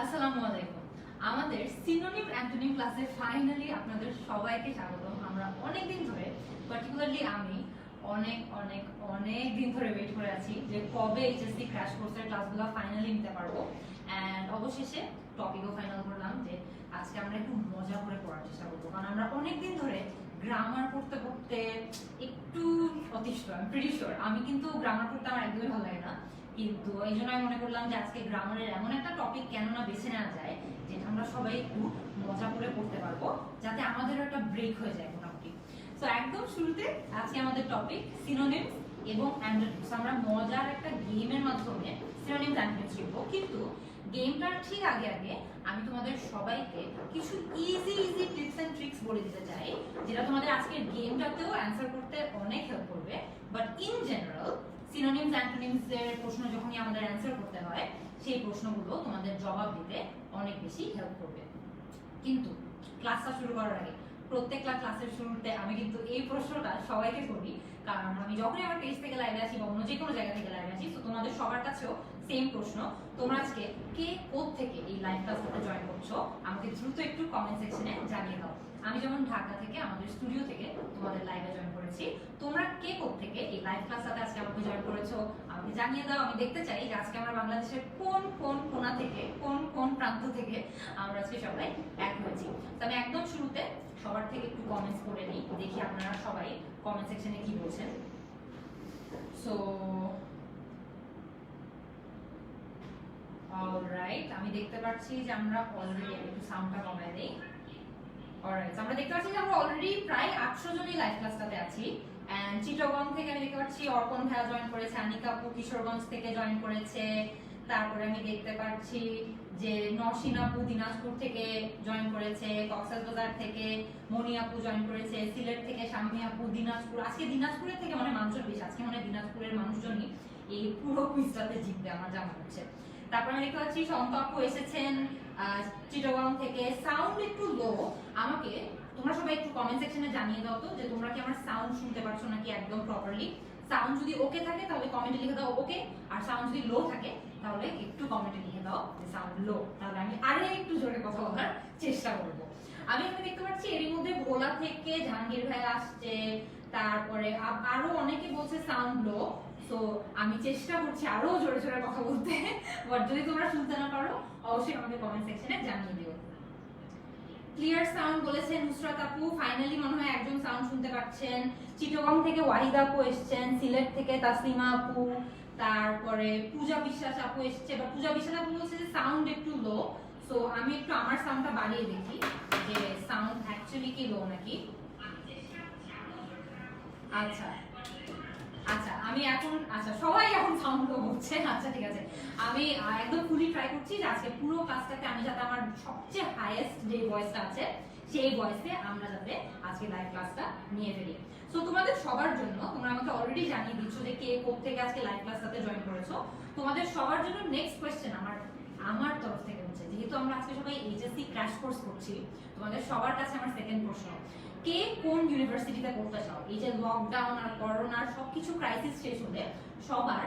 আসসালামু আলাইকুম। আমাদের সিনোনিম অ্যান্টোনিম ক্লাসে ফাইনালি আপনাদের সবাইকে স্বাগতম। আমরা অনেক দিন ধরে, পার্টিকুলারলি আমি অনেক অনেক অনেক দিন ধরে ওয়েট করে আছি যে কবে এইচএসসি ক্র্যাশ কোর্সের ক্লাসগুলো ফাইনালি নিতে পারবো। অ্যান্ড অবশেষে টপিকও ফাইনাল করলাম যে আজকে আমরা একটু মজা করে পড়ার চেষ্টা করবো, কারণ আমরা অনেক দিন ধরে গ্রামার পড়তে পড়তে একটু অতিষ্ঠ। আমি প্রিটি শিওর আমি কিন্তু গ্রামার পড়তে আমার একদমই ভালো লাগে না, কিন্তু এই জন্য আমি মনে করলাম যে আজকে গ্রামারের এমন একটা টপিক কেন না বেছে নেওয়া যায় যেটা আমরা সবাই একটু মজা করে পড়তে পারবো, যাতে আমাদেরও একটা ব্রেক হয়ে যায় মোটামুটি। তো একদম শুরুতে আজকে আমাদের টপিক সিনোনিমস এবং অ্যান্টোনিমস। আমরা মজার একটা গেমের মাধ্যমে সিনোনিমস অ্যান্টোনিমস শিখবো, কিন্তু গেমটার ঠিক আগে আগে আমি তোমাদের সবাইকে কিছু easy easy tips and tricks বলে দিতে চাই, যেটা তোমাদের আজকের গেমটাতেও অ্যান্সার করতে অনেক হেল্প করবে। But in general synonyms antonyms এর প্রশ্ন যখনই আমাদের অ্যান্সার করতে হয়, সেই প্রশ্নগুলো তোমাদের জবাব দিতে অনেক বেশি হেল্প করবে। কিন্তু ক্লাসটা শুরু করার আগে প্রত্যেকটা ক্লাসের শুরুতে আমি কিন্তু এই প্রশ্নটা সবাইকে করি, কারণ আমি যখনই আমার পেজ থেকে লাইভে আসি বা অন্য যে কোনো জায়গা থেকে লাইভে আসি, তো তোমাদের সবার কাছেও সেম প্রশ্ন। তোমরা আজকে কে কোথা থেকে এই লাইভ ক্লাসটাতে জয়েন করছো আমাকে দ্রুত একটু কমেন্ট সেকশনে জানিয়ে দাও। আমি যেমন ঢাকা থেকে আমাদের স্টুডিও থেকে তোমাদের লাইভে জয়েন করেছি, তোমরা কে কোথা থেকে এই লাইভ ক্লাসটাতে আজকে আমাকে জয়েন করেছো আমাকে জানিয়ে দাও। আমি দেখতে চাই যে আজকে আমরা বাংলাদেশের কোন কোন কোণা থেকে, কোন কোন প্রান্ত থেকে আমরা আজকে সবাই এক হয়েছি। তো আমি একদম শুরুতে সবার থেকে একটু কমেন্টস করে নিই, দেখি আপনারা সবাই কমেন্ট সেকশনে কি বলছেন। সো অলরাইট, আমি দেখতে পাচ্ছি যে আমরা অলরেডি, একটু সাউন্ডটা কমায় দেই। অলরাইট, আমরা দেখতে পাচ্ছি যে আমরা অলরেডি প্রায় 800 জনই লাইভ ক্লাসটাতে আছি। এন্ড চিটাগং থেকে আমি দেখতে পাচ্ছি অর্পণ ভাইয়া জয়েন করেছে, আনিকা আপু কিশোরগঞ্জ থেকে জয়েন করেছে, তারপরে আমি দেখতে পাচ্ছি যে নওশিন আপু দিনাজপুর থেকে জয়েন করেছে, কক্সবাজার থেকে মনি আপু জয়েন করেছে, সিলেট থেকে শাম্মী আপু, দিনাজপুর, আজকে দিনাজপুরের থেকে মানে মানুষজন বেশি, আজকে মানে দিনাজপুরের মানুষজনই এই পুরো কুইজটাতে জিতবে আমার যা মনে হচ্ছে। তারপরে আমি দেখতে পাচ্ছি সন্ত আপু এসেছেন চিটাগং থেকে। সাউন্ড একটু লো, আমাকে তোমরা সবাই একটু কমেন্ট সেকশনে জানিয়ে দাও তো যে তোমরা কি আমার সাউন্ড শুনতে পারছো নাকি একদম প্রপারলি। সাউন্ড যদি ওকে থাকে তাহলে কমেন্টে লিখে দাও ওকে, আর সাউন্ড যদি লো থাকে তাহলে একটু কমেন্টে লিখে দাও যে সাউন্ড লো, তাহলে আমি আরো একটু জোরে কথা বলার চেষ্টা করব। আমি এখানে দেখতে পাচ্ছি এরই মধ্যে ভোলা থেকে জাহাঙ্গীর ভাই আসছে, তারপরে আরো অনেকে বলছে সাউন্ড লো। সো আমি চেষ্টা করছি আরো জোরে জোরে কথা বলতে, বাট যদি তোমরা শুনতে না পারো অবশ্যই আমাকে কমেন্ট সেকশনে জানিয়ে দিও। ক্লিয়ার সাউন্ড বলেছেন নুসরাত আপু, ফাইনালি মনে হয় একজন সাউন্ড শুনতে পাচ্ছেন। চিটাগং থেকে ওয়াহিদা আপু এসেছেন, সিলেট থেকে তাসলিমা আপু, তারপরে পূজা বিশ্বাস আপু এসেছে, বা পূজা বিশ্বাস আপু বলছে যে সাউন্ড একটু লো। সো আমি একটু আমার সাউন্ডটা বাড়িয়ে দেখি যে সাউন্ড অ্যাকচুয়ালি কি লো নাকি। আচ্ছা আচ্ছা, আমি এখন, আচ্ছা সবাই এখন সাউন্ড লো বলছে, আচ্ছা ঠিক আছে। আমি একদম ফুলি ট্রাই করছি যে আজকে পুরো ক্লাসটাতে আমি যাতে আমার সবচেয়ে হাইয়েস্ট যে ভয়েসটা আছে সেই ভয়েসে আমরা যাতে আজকে লাইভ ক্লাসটা নিয়ে ফেলি। সো তোমাদের সবার জন্য, তোমরা আমাকে অলরেডি জানিয়ে দিচ্ছ যে কে কোথা থেকে আজকে লাইভ ক্লাসটাতে জয়েন করেছো, তোমাদের সবার জন্য নেক্সট কোশ্চেন আমার তরফ থেকে হচ্ছে, যেহেতু আমরা আজকে সবাই এইচএসসি ক্র্যাশ কোর্স করছি, তোমাদের সবার কাছে আমার সেকেন্ড প্রশ্ন, কে কোন ইউনিভার্সিটিতে পড়তে চাও? এই যে লকডাউন আর করোনার সবকিছু ক্রাইসিস শেষ হলে সবার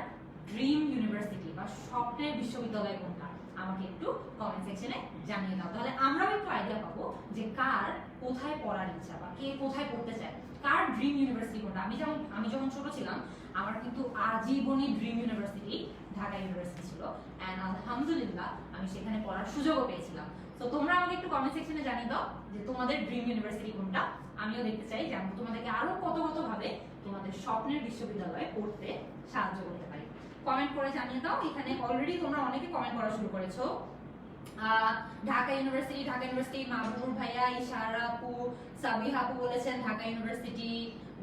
ড্রিম ইউনিভার্সিটি বা স্বপ্নের বিশ্ববিদ্যালয় কোনটা আমাকে একটু কমেন্ট সেকশনে জানিয়ে দাও, তাহলে আমরাও একটু আইডিয়া পাবো যে কার কোথায় পড়ার ইচ্ছা বা কে কোথায় পড়তে চায়, কার ড্রিম ইউনিভার্সিটি কোনটা। আমি যখন ছোট ছিলাম আমার কিন্তু আজীবনই ড্রিম ইউনিভার্সিটি ঢাকা ইউনিভার্সিটি ছিল, এন্ড আলহামদুলিল্লাহ আমি সেখানে পড়ার সুযোগও পেয়েছিলাম। তো তোমরা আমাকে একটু কমেন্ট সেকশনে জানিয়ে দাও যে তোমাদের ড্রিম ইউনিভার্সিটি কোনটা। আমিও দেখতে চাই যে আমি তোমাদেরকে আরো কত কত ভাবে তোমাদের স্বপ্নের বিশ্ববিদ্যালয়ে পড়তে সাহায্য করতে পারি। কমেন্ট করে জানিয়ে দাও। এখানে অলরেডি তোমরা অনেকে কমেন্ট করা শুরু করেছো। ঢাকা ইউনিভার্সিটি মাহবুব ভাইয়া, ইশারা আপু, সাবিহা আপু বলেছেন ঢাকা ইউনিভার্সিটি,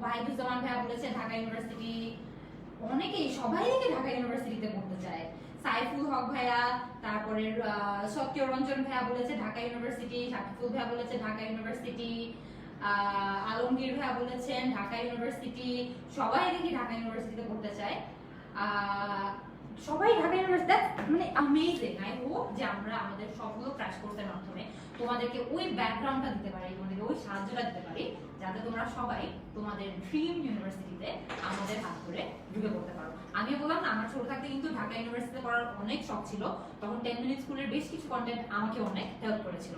ওয়াহিদুজ্জামান ভাইয়া বলেছেন ঢাকা ইউনিভার্সিটি, অনেকেই সবাই নাকি ঢাকা ইউনিভার্সিটিতে পড়তে চায়। সাইফুল হক ভাইয়া, তারপরে সত্যরঞ্জন ভাইয়া বলেছে ঢাকা ইউনিভার্সিটি, শাকিফুল ভাইয়া বলেছে ঢাকা ইউনিভার্সিটি, আলমগীর ভাইয়া বলেছেন ঢাকা ইউনিভার্সিটি, সবাই দেখি ঢাকা ইউনিভার্সিটিতে পড়তে চায়। সবাই ঢাকা ইউনিভার্সিটি, মানে অ্যামেজিং। আই হোপ যে আমরা আমাদের সবগুলো ক্র্যাশ কোর্সের মাধ্যমে তোমাদেরকে ওই ব্যাকগ্রাউন্ডটা দিতে পারি, তোমাদেরকে ওই সাহায্যটা দিতে পারি, যাতে তোমরা সবাই তোমাদের ড্রিম ইউনিভার্সিটিতে আমাদের হাত ধরে ঢুকে পড়তে পারো। আমি বললাম না, আমার ছোট থাকতে কিন্তু ঢাকা ইউনিভার্সিটিতে পড়ার অনেক শখ ছিল, তখন 10 মিনিট স্কুলের বেশ কিছু কন্টেন্ট আমাকে অনেক হেল্প করেছিল।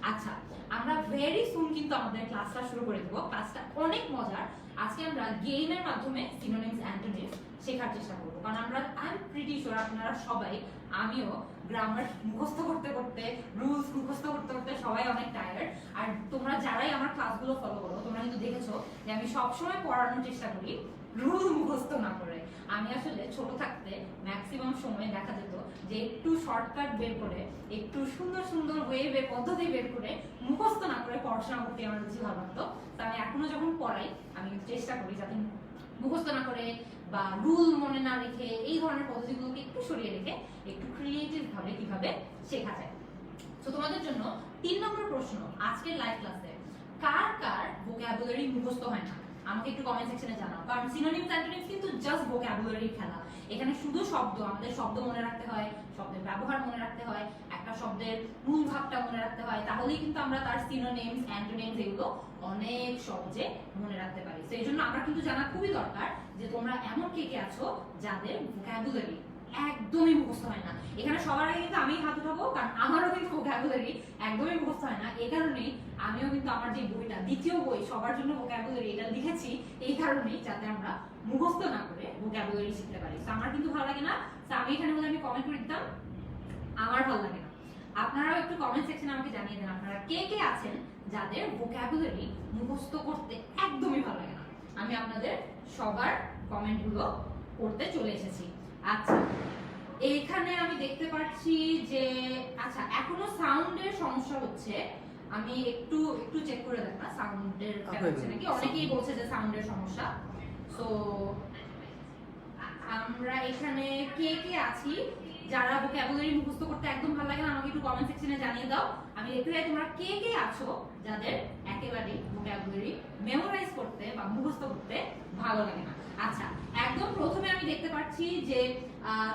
আচ্ছা, আমরা ভেরি সুন কিন্তু আমাদের ক্লাসটা শুরু করে দেবো। ক্লাসটা অনেক মজার। আজকে আমরা গেমের মাধ্যমে সিনোনিমস অ্যান্টোনিমস শেখার চেষ্টা করবো, কারণ আমরা আই এম প্রিটি শিওর আপনারা সবাই, আমিও গ্রামার মুখস্থ করতে করতে, রুলস মুখস্থ করতে করতে সবাই অনেক টায়ার্ড। আর তোমরা যারাই আমার ক্লাসগুলো ফলো করো, তোমরা কিন্তু দেখেছো যে আমি সবসময় পড়ানোর চেষ্টা করি রুল মুখস্থ না করে। আমি আসলে ছোট থাকতে ম্যাক্সিমাম সময় দেখা যেত যে একটু শর্টকাট বের করে, একটু সুন্দর সুন্দর ওয়ে পদ্ধতি বের করে মুখস্থ না করে পড়াশোনা করতে আমার বেশি ভালো লাগতো। তা আমি এখনো যখন পড়াই, আমি চেষ্টা করি যাতে মুখস্থ না করে বা রুল মনে না রেখে এই ধরনের পদ্ধতিগুলোকে একটু সরিয়ে রেখে একটু ক্রিয়েটিভ ভাবে কিভাবে শেখা যায়। তো তোমাদের জন্য 3 নম্বর প্রশ্ন আজকের লাইভ ক্লাসে, কার কার ভোকাবুলারি মুখস্থ হয় না আমাকে একটু কমেন্ট সেকশনে জানাও। কারণ সিনোনিমস অ্যান্টোনিমস কিন্তু জাস্ট ভোকাবুলারি খেলা। এখানে শুধু শব্দ, আমাদের শব্দ মনে রাখতে হয়, শব্দের ব্যবহার মনে রাখতে হয়, একটা শব্দের মূল ভাবটা মনে রাখতে হয়, তাহলেই কিন্তু আমরা তার সিনোনিমস অ্যান্টোনিমস এগুলো অনেক সহজে মনে রাখতে পারি। তো এই জন্য আমরা কিন্তু জানা খুবই দরকার যে তোমরা এমন কে কে আছো যাদের ভোকাবুলারি একদমই মুখস্থ হয় না। এখানে সবার আগে কিন্তু আমি হাত উঠাবো, কারণ আমারও কিন্তু ভোকাবুলারি একদমই মুখস্থ হয় না। এই কারণেই আমিও কিন্তু আমার যে বইটা, দ্বিতীয় বই সবার জন্য ভোকাবুলারি, এটা লিখেছি এই কারণেই যাতে আমরা মুখস্থ না করে ভোকাবুলারি শিখতে পারি। তো আমার কিন্তু ভালো লাগে না, তো আমি এখানে বলে আমি কমেন্ট করে দিতাম আমার ভালো লাগে না। আপনারাও একটু কমেন্ট সেকশনে আমাকে জানিয়ে দেন আপনারা কে কে আছেন যাদের ভোকাবুলারি মুখস্থ করতে একদমই ভালো লাগে না। আমি আপনাদের সবার কমেন্টগুলো করতে চলে এসেছি। আচ্ছা, এইখানে আমি দেখতে পাচ্ছি যে আচ্ছা এখনো সাউন্ডের সমস্যা হচ্ছে। আমি একটু একটু চেক করে দেখ না সাউন্ডের হচ্ছে নাকি। অনেকেই বলছে যে সাউন্ডের সমস্যা। সো আমরা এখানে কে কে আছি যারা ভোকাবুলারি মুখস্থ করতে একদম ভালো লাগে না, আমাকে একটু কমেন্ট সেকশনে জানিয়ে দাও। আমি দেখতে চাই তোমরা কে কে আছো যাদের একেবারে ভোকাবুলারি মেমোরাইজ করতে বা মুখস্থ করতে ভালো লাগে না। আচ্ছা, একদম প্রথমে আমি দেখতে পাচ্ছি যে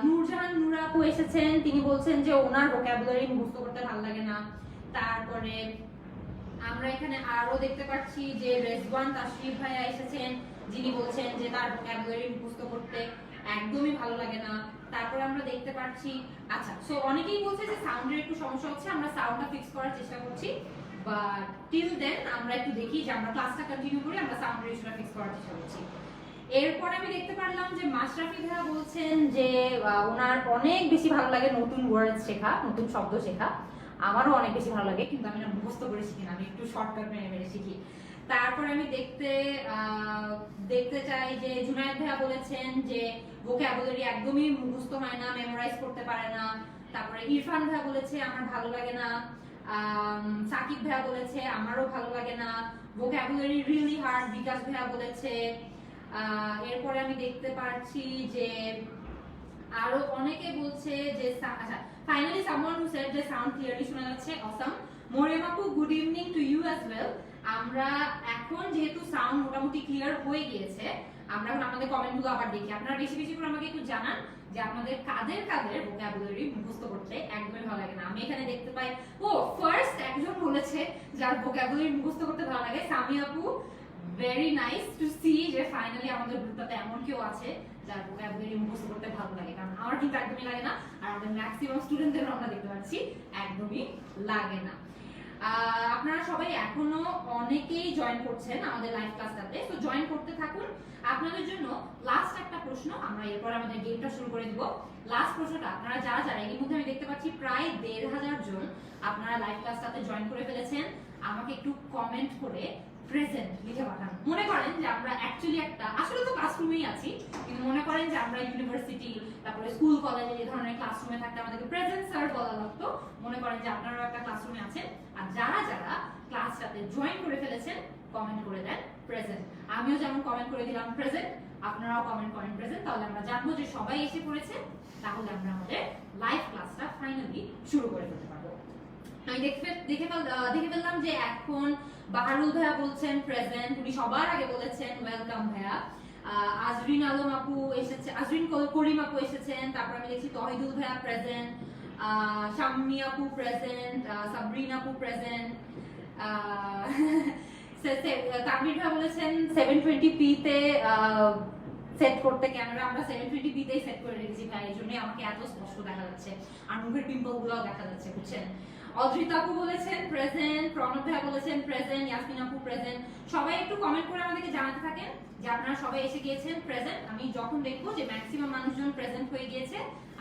নূরজাহান নূর আপু এসেছেন, তিনি বলছেন যে ওনার ভোকাবুলারি মুখস্থ করতে ভালো লাগে না। তারপরে আমরা এখানে আরো দেখতে পাচ্ছি যে রেজওয়ান তাশরিফ ভাইয়া এসেছেন, যিনি বলছেন যে তার ভোকাবুলারি মুখস্থ করতে একদমই ভালো লাগে না। তারপরে আমরা দেখতে পাচ্ছি আচ্ছা, সো অনেকেই বলছে যে সাউন্ডের একটু সমস্যা হচ্ছে, আমরা সাউন্ডটা ফিক্স করার চেষ্টা করছি, বাট টিল দেন আমরা একটু দেখি যে আমরা ক্লাসটা কন্টিনিউ করি, আমরা সাউন্ডের ইস্যুটা ফিক্স করার চেষ্টা করছি। এরপর আমি দেখতে পারলাম যে মাশরাফি ভাইয়া বলছেন যে ওনার অনেক বেশি ভালো লাগে নতুন ওয়ার্ড শেখা, নতুন শব্দ শেখা। আমারও অনেক বেশি ভালো লাগে, কিন্তু আমি না মুখস্থ করে শিখি না, আমি একটু শর্টকাট মেরে মেরে শিখি। তারপরে আমি দেখতে চাই যে জুনায়েদ ভাইয়া বলেছেন যে ভোকাবুলারি একদমই মুখস্থ হয় না, মেমোরাইজ করতে পারে না। তারপরে ইরফান ভাইয়া বলেছে আমার ভালো লাগে না। সাকিব ভাইয়া বলেছে আমারও ভালো লাগে না, ভোকাবুলারি রিয়েলি হার্ড। বিকাশ ভাইয়া বলেছে। এরপরে আমি দেখতে পাচ্ছি যে আরো অনেকে বলছে যে আচ্ছা, ফাইনালি সামওয়ান হু সেড যে সাউন্ড ক্লিয়ারলি শোনা যাচ্ছে, অসাম। মরিয়ম আপু, good evening to you as well. আমরা এখন যেহেতু সাউন্ড মোটামুটি ক্লিয়ার হয়ে গিয়েছে, আমরা এখন আমাদের কমেন্টগুলো আবার দেখি। আপনারা বেশি বেশি করে আমাকে একটু জানান যে আপনাদের কাদের কাদের ভোকাবুলারি মুখস্থ করতে একদমই ভালো লাগে না। আমি এখানে দেখতে পাই ও ফার্স্ট একজন বলেছে যার ভোকাবুলারি মুখস্থ করতে ভালো লাগে, সামি আপু। ভেরি নাইস টু সি যে ফাইনালি আমাদের গ্রুপটাতে এমন কেউ আছে যার ভোকাবুলারি মুখস্থ করতে ভালো লাগে, কারণ আমার কিন্তু একদমই লাগে না, আর আমাদের ম্যাক্সিমাম স্টুডেন্টদের আমরা দেখতে পাচ্ছি একদমই লাগে না। আপনারা সবাই এখনো অনেকেই জয়েন করছেন আমাদের লাইভ ক্লাসটাতে, তো জয়েন করতে থাকুন। আপনাদের জন্য লাস্ট একটা প্রশ্ন, আমরা এরপর আমাদের গেমটা শুরু করে দিব। লাস্ট প্রশ্নটা আপনারা যারা যারা এর মধ্যে আমি দেখতে পাচ্ছি প্রায় ১৫০০ জন আপনারা লাইভ ক্লাসটাতে জয়েন করে ফেলেছেন, আমাকে একটু কমেন্ট করে প্রেজেন্ট লিখে পাঠান। মনে করেন যে আমরা অ্যাকচুয়ালি একটা, আসলে তো ক্লাসরুমেই আছি, কিন্তু মনে করেন যে আমরা ইউনিভার্সিটি তারপরে স্কুল কলেজে যে ধরনের ক্লাসরুমে থাকতে আমাদেরকে প্রেজেন্ট স্যার বলা লাগতো, মনে করেন যে আপনারাও একটা ক্লাসরুমে আছেন। আর যারা যারা ক্লাসটাতে জয়েন করে ফেলেছেন কমেন্ট করে দেন প্রেজেন্ট। আমিও যেমন কমেন্ট করে দিলাম প্রেজেন্ট, আপনারাও কমেন্ট করেন প্রেজেন্ট, তাহলে আমরা জানবো যে সবাই এসে পড়েছে, তাহলে আমরা আমাদের লাইভ ক্লাসটা ফাইনালি শুরু করে ফেলতে পারবো। আমি দেখে ফেললাম যে এখন বাহারুল ভাইয়া বলছেন প্রেজেন্ট, উনি সবার আগে বলেছেন ওয়েলকাম ভাইয়া। আজরিন আলম আপু এসেছে, আজরিন করিম আপু এসেছেন। তারপর আমি দেখছি তহিদুল ভাইয়া প্রেজেন্ট, শাম্মি আপু প্রেজেন্ট, সাবরিনা আপু প্রেজেন্ট, তানভীর ভাই বলেছেন 720p তে সেট করতে ক্যামেরা, আমরা 720p তেই সেট করে রেখেছি ভাই, এই জন্যই আমাকে এত স্পষ্ট দেখা যাচ্ছে আর মুখের পিম্পল গুলো দেখা যাচ্ছে, বুঝছেন। অদ্রিতা আপু বলেছেন প্রেজেন্ট, প্রণব ভাই বলেছেন প্রেজেন্ট, ইয়াসমিন আপু প্রেজেন্ট। সবাই একটু কমেন্ট করে আমাদেরকে জানাতে থাকেন যে আপনারা সবাই এসে গিয়েছেন প্রেজেন্ট। আমি যখন দেখবো যে ম্যাক্সিমাম মানুষজন প্রেজেন্ট হয়ে গিয়েছে,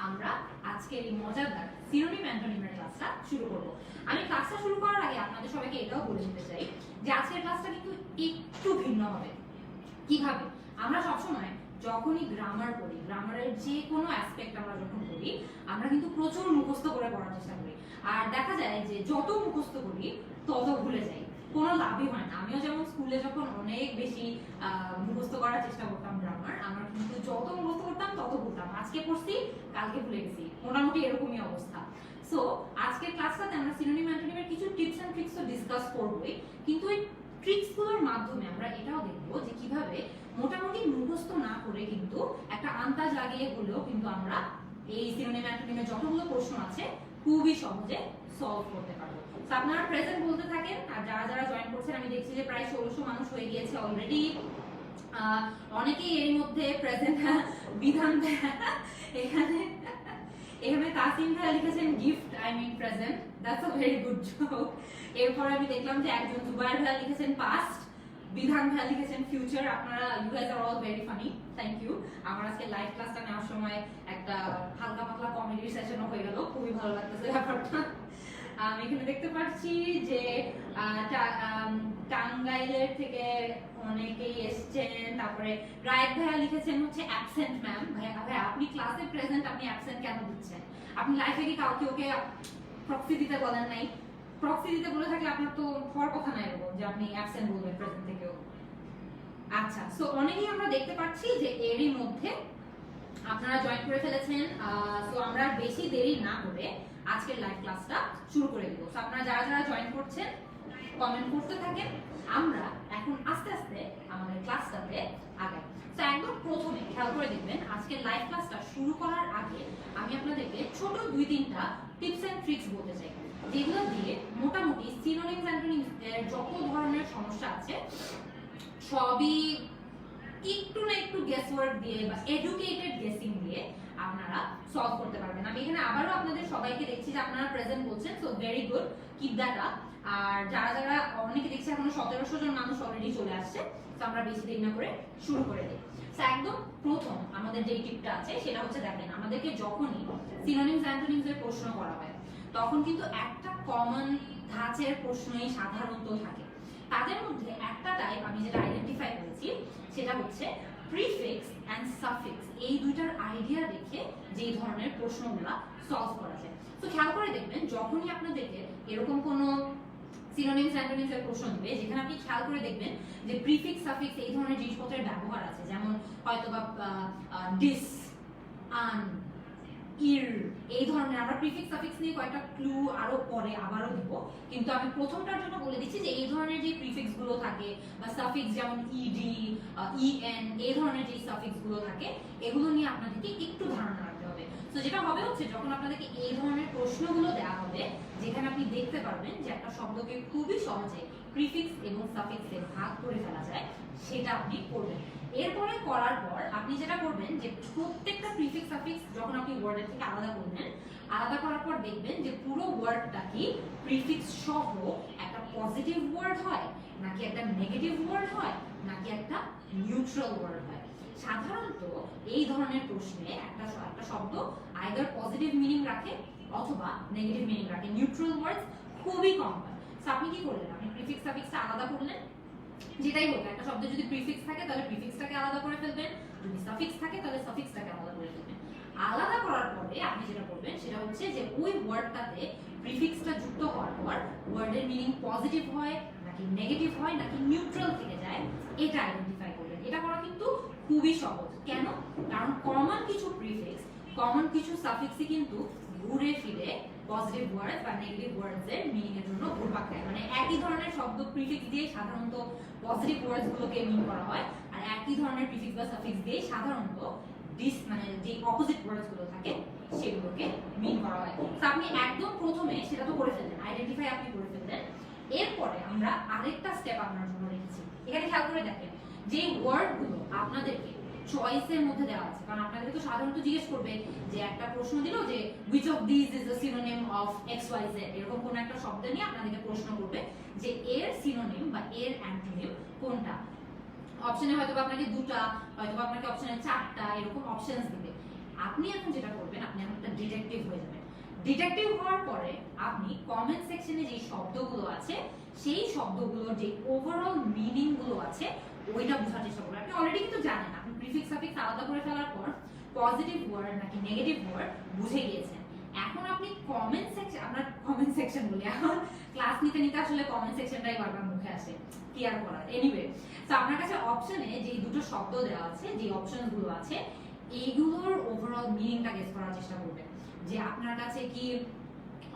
আমরা আজকের এই মজাদার সিনোনিম অ্যান্টোনিমের ক্লাসটা শুরু করব। আমি ক্লাসটা শুরু করার আগে আপনাদের সবাইকে এটাও বলে দিতে চাই যে আজকের ক্লাসটা কিন্তু একটু ভিন্ন হবে। কিভাবে? আমরা সবসময় যখনই গ্রামার পড়ি, গ্রামারের যে কোনো অ্যাসপেক্ট আমরা যখন পড়ি, আমরা কিন্তু প্রচুর মুখস্থ করে পড়ার চেষ্টা করি, আর দেখা যায় যে যত মুখস্থ করি তত ভুলে যাই, কোনো লাভই হয় না। আমিও যেমন স্কুলে যখন অনেক বেশি মুখস্থ করার চেষ্টা করতাম গ্রামার, আমরা কিন্তু যত মুখস্থ করতাম তত ভুলতাম, আজকে পড়ছি কালকে ভুলে গেছি, মোটামুটি এরকমই অবস্থা। সো আজকের ক্লাসটাতে আমরা সিনোনিম অ্যান্টোনিমের কিছু টিপস এন্ড ট্রিক্স তো ডিসকাস করবই, কিন্তু এই ট্রিক্সগুলোর মাধ্যমে আমরা এটাও দেখবো যে কিভাবে মোটামুটি মুখস্থ না করে কিন্তু একটা আন্দাজ লাগিয়ে হলেও কিন্তু আমরা এই সিনোনিম অ্যান্টোনিমের যতগুলো প্রশ্ন আছে খুবই সহজে সলভ করতে পারবো। তো আপনারা প্রেজেন্ট বলতে থাকেন, আর যারা যারা জয়েন করছেন আমি দেখছি যে প্রায় 1600 মানুষ হয়ে গিয়েছে অলরেডি। অনেকেই এর মধ্যে প্রেজেন্ট। বিধান এখানে এখানে তাসিম ভাই লিখেছেন gift, I mean present, that's a very good joke. এরপর আমি দেখলাম যে একজন জুবাইর ভাই লিখেছেন পাস্ট, বিধান ভাই লিখেছেন ফিউচার। আপনারা you guys are all very funny, thank you. আমার আজকে লাইভ ক্লাসটা নেওয়ার সময় একটা হালকা পাতলা কমেডি সেশনও হয়ে গেল, খুবই ভালো লাগতেছে ব্যাপারটা। আমি এখানে দেখতে পাচ্ছি যে টাঙ্গাইলের থেকে অনেকেই এসেছেন। তারপরে রায়েত ভাইয়া লিখেছেন হচ্ছে অ্যাবসেন্ট ম্যাম। ভাইয়া ভাইয়া আপনি ক্লাসে প্রেজেন্ট, আপনি অ্যাবসেন্ট কেন দিচ্ছেন? আপনি লাইফে কি কাউকে ওকে প্রক্সি দিতে বলেন নাই? প্রক্সি দিতে বলে থাকলে আপনার তো হওয়ার কথা নাই এরকম যে আপনি অ্যাবসেন্ট বলবেন প্রেজেন্ট থেকেও। আচ্ছা, সো অনেকেই আমরা দেখতে পাচ্ছি যে এরই মধ্যে আপনারা জয়েন করে ফেলেছেন। সো আমরা বেশি দেরি না করে আজকের লাইভ ক্লাসটা শুরু করে দিব। সো আপনারা যারা যারা জয়েন করছেন কমেন্ট করতে থাকেন, আমরা এখন আস্তে আস্তে আমাদের ক্লাসটাতে আগাই। তো একদম প্রথমে খেয়াল করে দেখবেন আজকের লাইভ ক্লাসটা শুরু করার আগে আমি আপনাদেরকে ছোট 2-3টা টিপস এন্ড ট্রিক্স বলতে চাই, যেগুলো দিয়ে মোটামুটি সিনোনিমস অ্যান্টোনিমস এর যত ধরনের সমস্যা আছে সবই একটু না একটু গেস ওয়ার্ক দিয়ে বা এডুকেটেড গেসিং দিয়ে আপনারা সলভ করতে পারবেন। আমি এখানে আবারও আপনাদের সবাইকে দেখছি যে আপনারা প্রেজেন্ট বলছেন, so very good, keep that up. আর যারা যারা অনেকে দেখছি এখনো 1700 জন মানুষ অলরেডি চলে আসছে, তো আমরা বেশি দেরি না করে শুরু করে দিই। সো একদম প্রথম আমাদের যে টিপটা আছে সেটা হচ্ছে দেখেন আমাদেরকে যখনই সিনোনিমস অ্যান্টোনিমস এর প্রশ্ন করা হয় তখন কিন্তু একটা কমন ধাঁচের প্রশ্নই সাধারণত থাকে। তাদের মধ্যে একটা টাইপ আমি যেটা আইডেন্টিফাই করেছি সেটা হচ্ছে প্রিফিক্স এন্ড সাফিক্স, এই দুইটার আইডিয়া রেখে যেই ধরনের প্রশ্নগুলো সলভ করা যায়। তো খেয়াল করে দেখবেন যখনই আপনাদেরকে এরকম কোনো সিনোনিমস অ্যান্টোনিমস এর প্রশ্ন দিবে যেখানে আপনি খেয়াল করে দেখবেন যে প্রিফিক্স সাফিক্স এই ধরনের জিনিসপত্রের ব্যবহার আছে, যেমন হয়তোবা ডিস, আন, ইর, এই ধরনের আমরা প্রিফিক্স সাফিক্স নিয়ে কয়েকটা ক্লু আরো পরে আবারও দিব, কিন্তু আমি প্রথমটার জন্য বলে দিচ্ছি যে এই ধরনের যে প্রিফিক্স গুলো থাকে বা সাফিক্স যেমন ইডি, ইএন, এই ধরনের যে সাফিক্স গুলো থাকে এগুলো নিয়ে আপনাদেরকে একটু ধারণা রাখতে হবে। তো যেটা হবে হচ্ছে যখন আপনাদেরকে এই ধরনের প্রশ্নগুলো দেওয়া হবে যেখানে আপনি দেখতে পারবেন যে একটা শব্দকে খুবই সহজে প্রিফিক্স এবং সাফিক্সে ভাগ করে ফেলা যায়, সেটা আপনি করবেন। এরপরে করার পর আপনি যেটা করবেন যে প্রত্যেকটা প্রিফিক্স সাফিক্স যখন আপনি ওয়ার্ডের থেকে আলাদা করবেন, আলাদা করার পর দেখবেন যে পুরো ওয়ার্ডটা কি প্রিফিক্স সহ একটা পজিটিভ ওয়ার্ড হয় নাকি একটা নেগেটিভ ওয়ার্ড হয় নাকি একটা নিউট্রাল ওয়ার্ড হয়। সাধারণত এই ধরনের প্রশ্নে একটা শব্দ আইদার পজিটিভ মিনিং রাখে অথবা নেগেটিভ মিনিং রাখে, নিউট্রাল ওয়ার্ডস খুবই কম হয়। সো আপনি কি করলেন, আপনি প্রিফিক্স সাফিক্সটা আলাদা করলেন, যেটাই হোক একটা শব্দে যদি প্রিফিক্স থাকে তাহলে প্রিফিক্সটাকে আলাদা করে ফেলবেন, যদি সাফিক্স থাকে তাহলে সাফিক্সটাকে আলাদা করে ফেলবেন। আলাদা করার পরে আপনি যেটা করবেন সেটা হচ্ছে যে ওই ওয়ার্ডটাতে প্রিফিক্সটা যুক্ত হওয়ার পর ওয়ার্ডের মিনিং পজিটিভ হয় নাকি নেগেটিভ হয় নাকি নিউট্রাল থেকে যায় এটা আইডেন্টিফাই করবেন। এটা করা কিন্তু খুবই সহজ। কেন? কারণ কমন কিছু প্রিফিক্স, কমন কিছু সাফিক্সই কিন্তু ঘুরে ফিরে পজিটিভ ওয়ার্ড বা নেগেটিভ ওয়ার্ডস এর মিনিং এর জন্য ঘুরপাক খায়। মানে একই ধরনের শব্দ প্রিফিক্স দিয়ে সাধারণত পজিটিভ ওয়ার্ডস গুলোকে মিন করা হয়, আর একই ধরনের প্রিফিক্স বা সাফিক্স দিয়ে সাধারণত ডিস মানে যে অপোজিট ওয়ার্ডস গুলো থাকে সেগুলোকে মিন করা হয়। তো আপনি একদম প্রথমে সেটা তো করে ফেললেন, আইডেন্টিফাই আপনি করে ফেললেন। এরপরে আমরা আরেকটা স্টেপ আপনার জন্য রেখেছি। এখানে খেয়াল করে দেখেন যে ওয়ার্ডগুলো আপনাদেরকে চয়েসের মধ্যে দেওয়া আছে, কারণ আপনাদেরকে তো সাধারণত জিজ্ঞেস করবে যে একটা প্রশ্ন দিল যে which of these is the synonym of xyz, এরকম কোন একটা শব্দ নিয়ে আপনাদেরকে প্রশ্ন করবে যে এর সিনোনিম বা এর অ্যান্টোনিম কোনটা। অপশনে হয়তো আপনাকে দুটা, হয়তো আপনাকে অপশনে চারটা, এরকম অপশনস দিবে। আপনি এখন যেটা করবেন, আপনি এখন একটা ডিটেকটিভ হয়ে যাবেন। ডিটেকটিভ হওয়ার পরে আপনি কমেন্ট সেকশনে যে শব্দগুলো আছে সেই শব্দগুলোর যে ওভারঅল মিনিং গুলো আছে ওইটা বোঝার চেষ্টা করবেন। আপনি অলরেডি কিন্তু জানেন, আপনি প্রিফিক্স সাফিক্স আলাদা করে ফেলার পর পজিটিভ ওয়ার্ড নাকি নেগেটিভ ওয়ার্ড বুঝে গিয়েছেন। এখন আপনি কমেন্ট সেকশন, আমরা কমেন্ট সেকশন বলি, এখন ক্লাস নিতে নিতে আসলে কমেন্ট সেকশনটাই বারবার মুখে আসে, কি আর করার। এনিওয়ে, তো আপনার কাছে অপশনে যে দুটো শব্দ দেওয়া আছে, যে অপশনগুলো আছে, এইগুলোর ওভারঅল মিনিংটা গেস করার চেষ্টা করবেন যে আপনার কাছে কি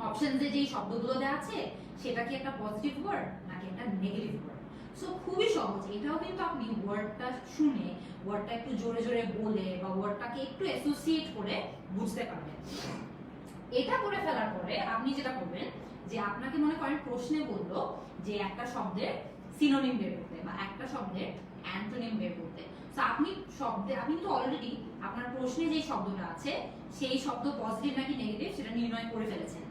অপশনসে যে শব্দগুলো দেওয়া আছে সেটা কি একটা পজিটিভ ওয়ার্ড নাকি একটা নেগেটিভ ওয়ার্ড। সো খুবই সহজ, এটাও কিন্তু আপনি ওয়ার্ডটা শুনে, ওয়ার্ডটা একটু জোরে জোরে বলে বা ওয়ার্ডটাকে একটু অ্যাসোসিয়েট করে বুঝতে পারবেন। এটা করে ফেলার পরে আপনি যেটা করবেন যে আপনাকে মনে করেন প্রশ্নে বললো যে একটা শব্দের সিনোনিম বের করতে বা একটা শব্দের অ্যান্টোনিম বের করতে। সো আপনি কিন্তু অলরেডি আপনার প্রশ্নে যে শব্দটা আছে সেই শব্দ পজিটিভ নাকি নেগেটিভ সেটা নির্ণয় করে ফেলেছেন।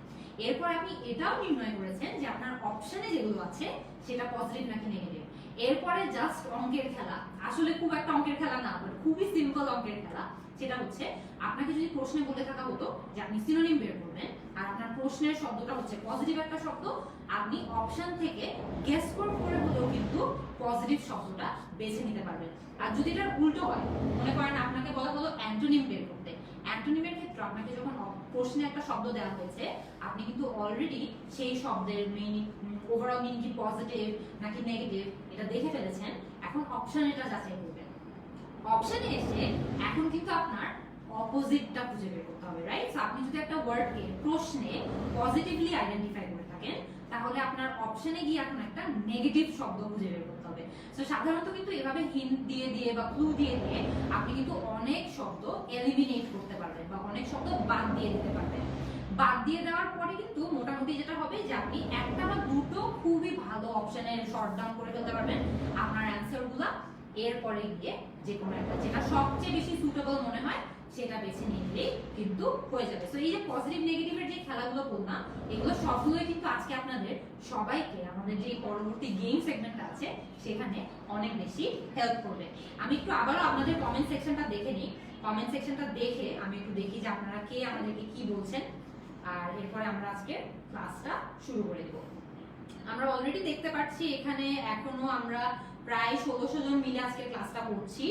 এরপর আপনি এটাও নির্ণয় করেছেন যে আপনার অপশনে যেগুলো আছে সেটা পজিটিভ নাকি নেগেটিভ। এরপরে জাস্ট অঙ্কের খেলা, আসলে খুব একটা অঙ্কের খেলা না, বাট খুবই সিম্পল অঙ্কের খেলা। সেটা হচ্ছে আপনাকে যদি প্রশ্নে বলে থাকা হতো যে আপনি সিনোনিম বের করবেন আর আপনার প্রশ্নের শব্দটা হচ্ছে পজিটিভ একটা শব্দ, আপনি অপশন থেকে গেস করে হলেও কিন্তু পজিটিভ শব্দটা বেছে নিতে পারবেন। আর যদি এটা উল্টো হয়, মনে করেন আপনাকে বলা হলো অ্যান্টোনিম বের করতে, অ্যান্টোনিমের ক্ষেত্রে আপনাকে যখন প্রশ্নে একটা শব্দ দেওয়া হয়েছে আপনি কিন্তু অলরেডি সেই শব্দের মিনিং, ওভারঅল মিনিং কি পজিটিভ নাকি নেগেটিভ এটা দেখে ফেলেছেন। এখন অপশন এটা যাচাই করবেন। অপশনে এসে এখন কিন্তু আপনার অপোজিটটা খুঁজে বের করতে হবে, রাইট? সো আপনি যদি একটা ওয়ার্ডকে প্রশ্নে পজিটিভলি আইডেন্টিফাই করে থাকেন তাহলে আপনার অপশনে গিয়ে এখন একটা নেগেটিভ শব্দ খুঁজে বের করতে হবে। সো সাধারণত কিন্তু এভাবে হিন্ট দিয়ে দিয়ে বা ক্লু দিয়ে দিয়ে আপনি কিন্তু অনেক শব্দ এলিমিনেট করতে পারবেন বা অনেক শব্দ বাদ দিয়ে দিতে পারবেন। বাদ দিয়ে দেওয়ার পরে কিন্তু মোটামুটি যেটা হবে যে আপনি একটা বা দুটো খুবই ভালো অপশনের শর্ট ডাউন করে ফেলতে পারবেন আপনার অ্যান্সারগুলো। এরপরে গিয়ে যে কোনো একটা যেটা সবচেয়ে বেশি সুটেবল মনে হয় সেটা বেছে নিলেই কিন্তু হয়ে যাবে। সো এই যে পজিটিভ নেগেটিভের যে খেলাগুলো বললাম এগুলো সবগুলোই কিন্তু আজকে আপনাদের সবাইকে আমাদের যে পরবর্তী গেম সেগমেন্টটা আছে সেখানে অনেক বেশি হেল্প করবে। আমি একটু আবারও আপনাদের কমেন্ট সেকশনটা দেখে নিই। কমেন্ট সেকশনটা দেখে আমি একটু দেখি যে আপনারা কে আমাদেরকে কি বলছেন, আর এরপরে আমরা আজকে ক্লাসটা শুরু করে দেব। আমরা অলরেডি দেখতে পাচ্ছি এখানে এখনো আমরা প্রায় 1600 জন মিলে আজকে ক্লাসটা করছি।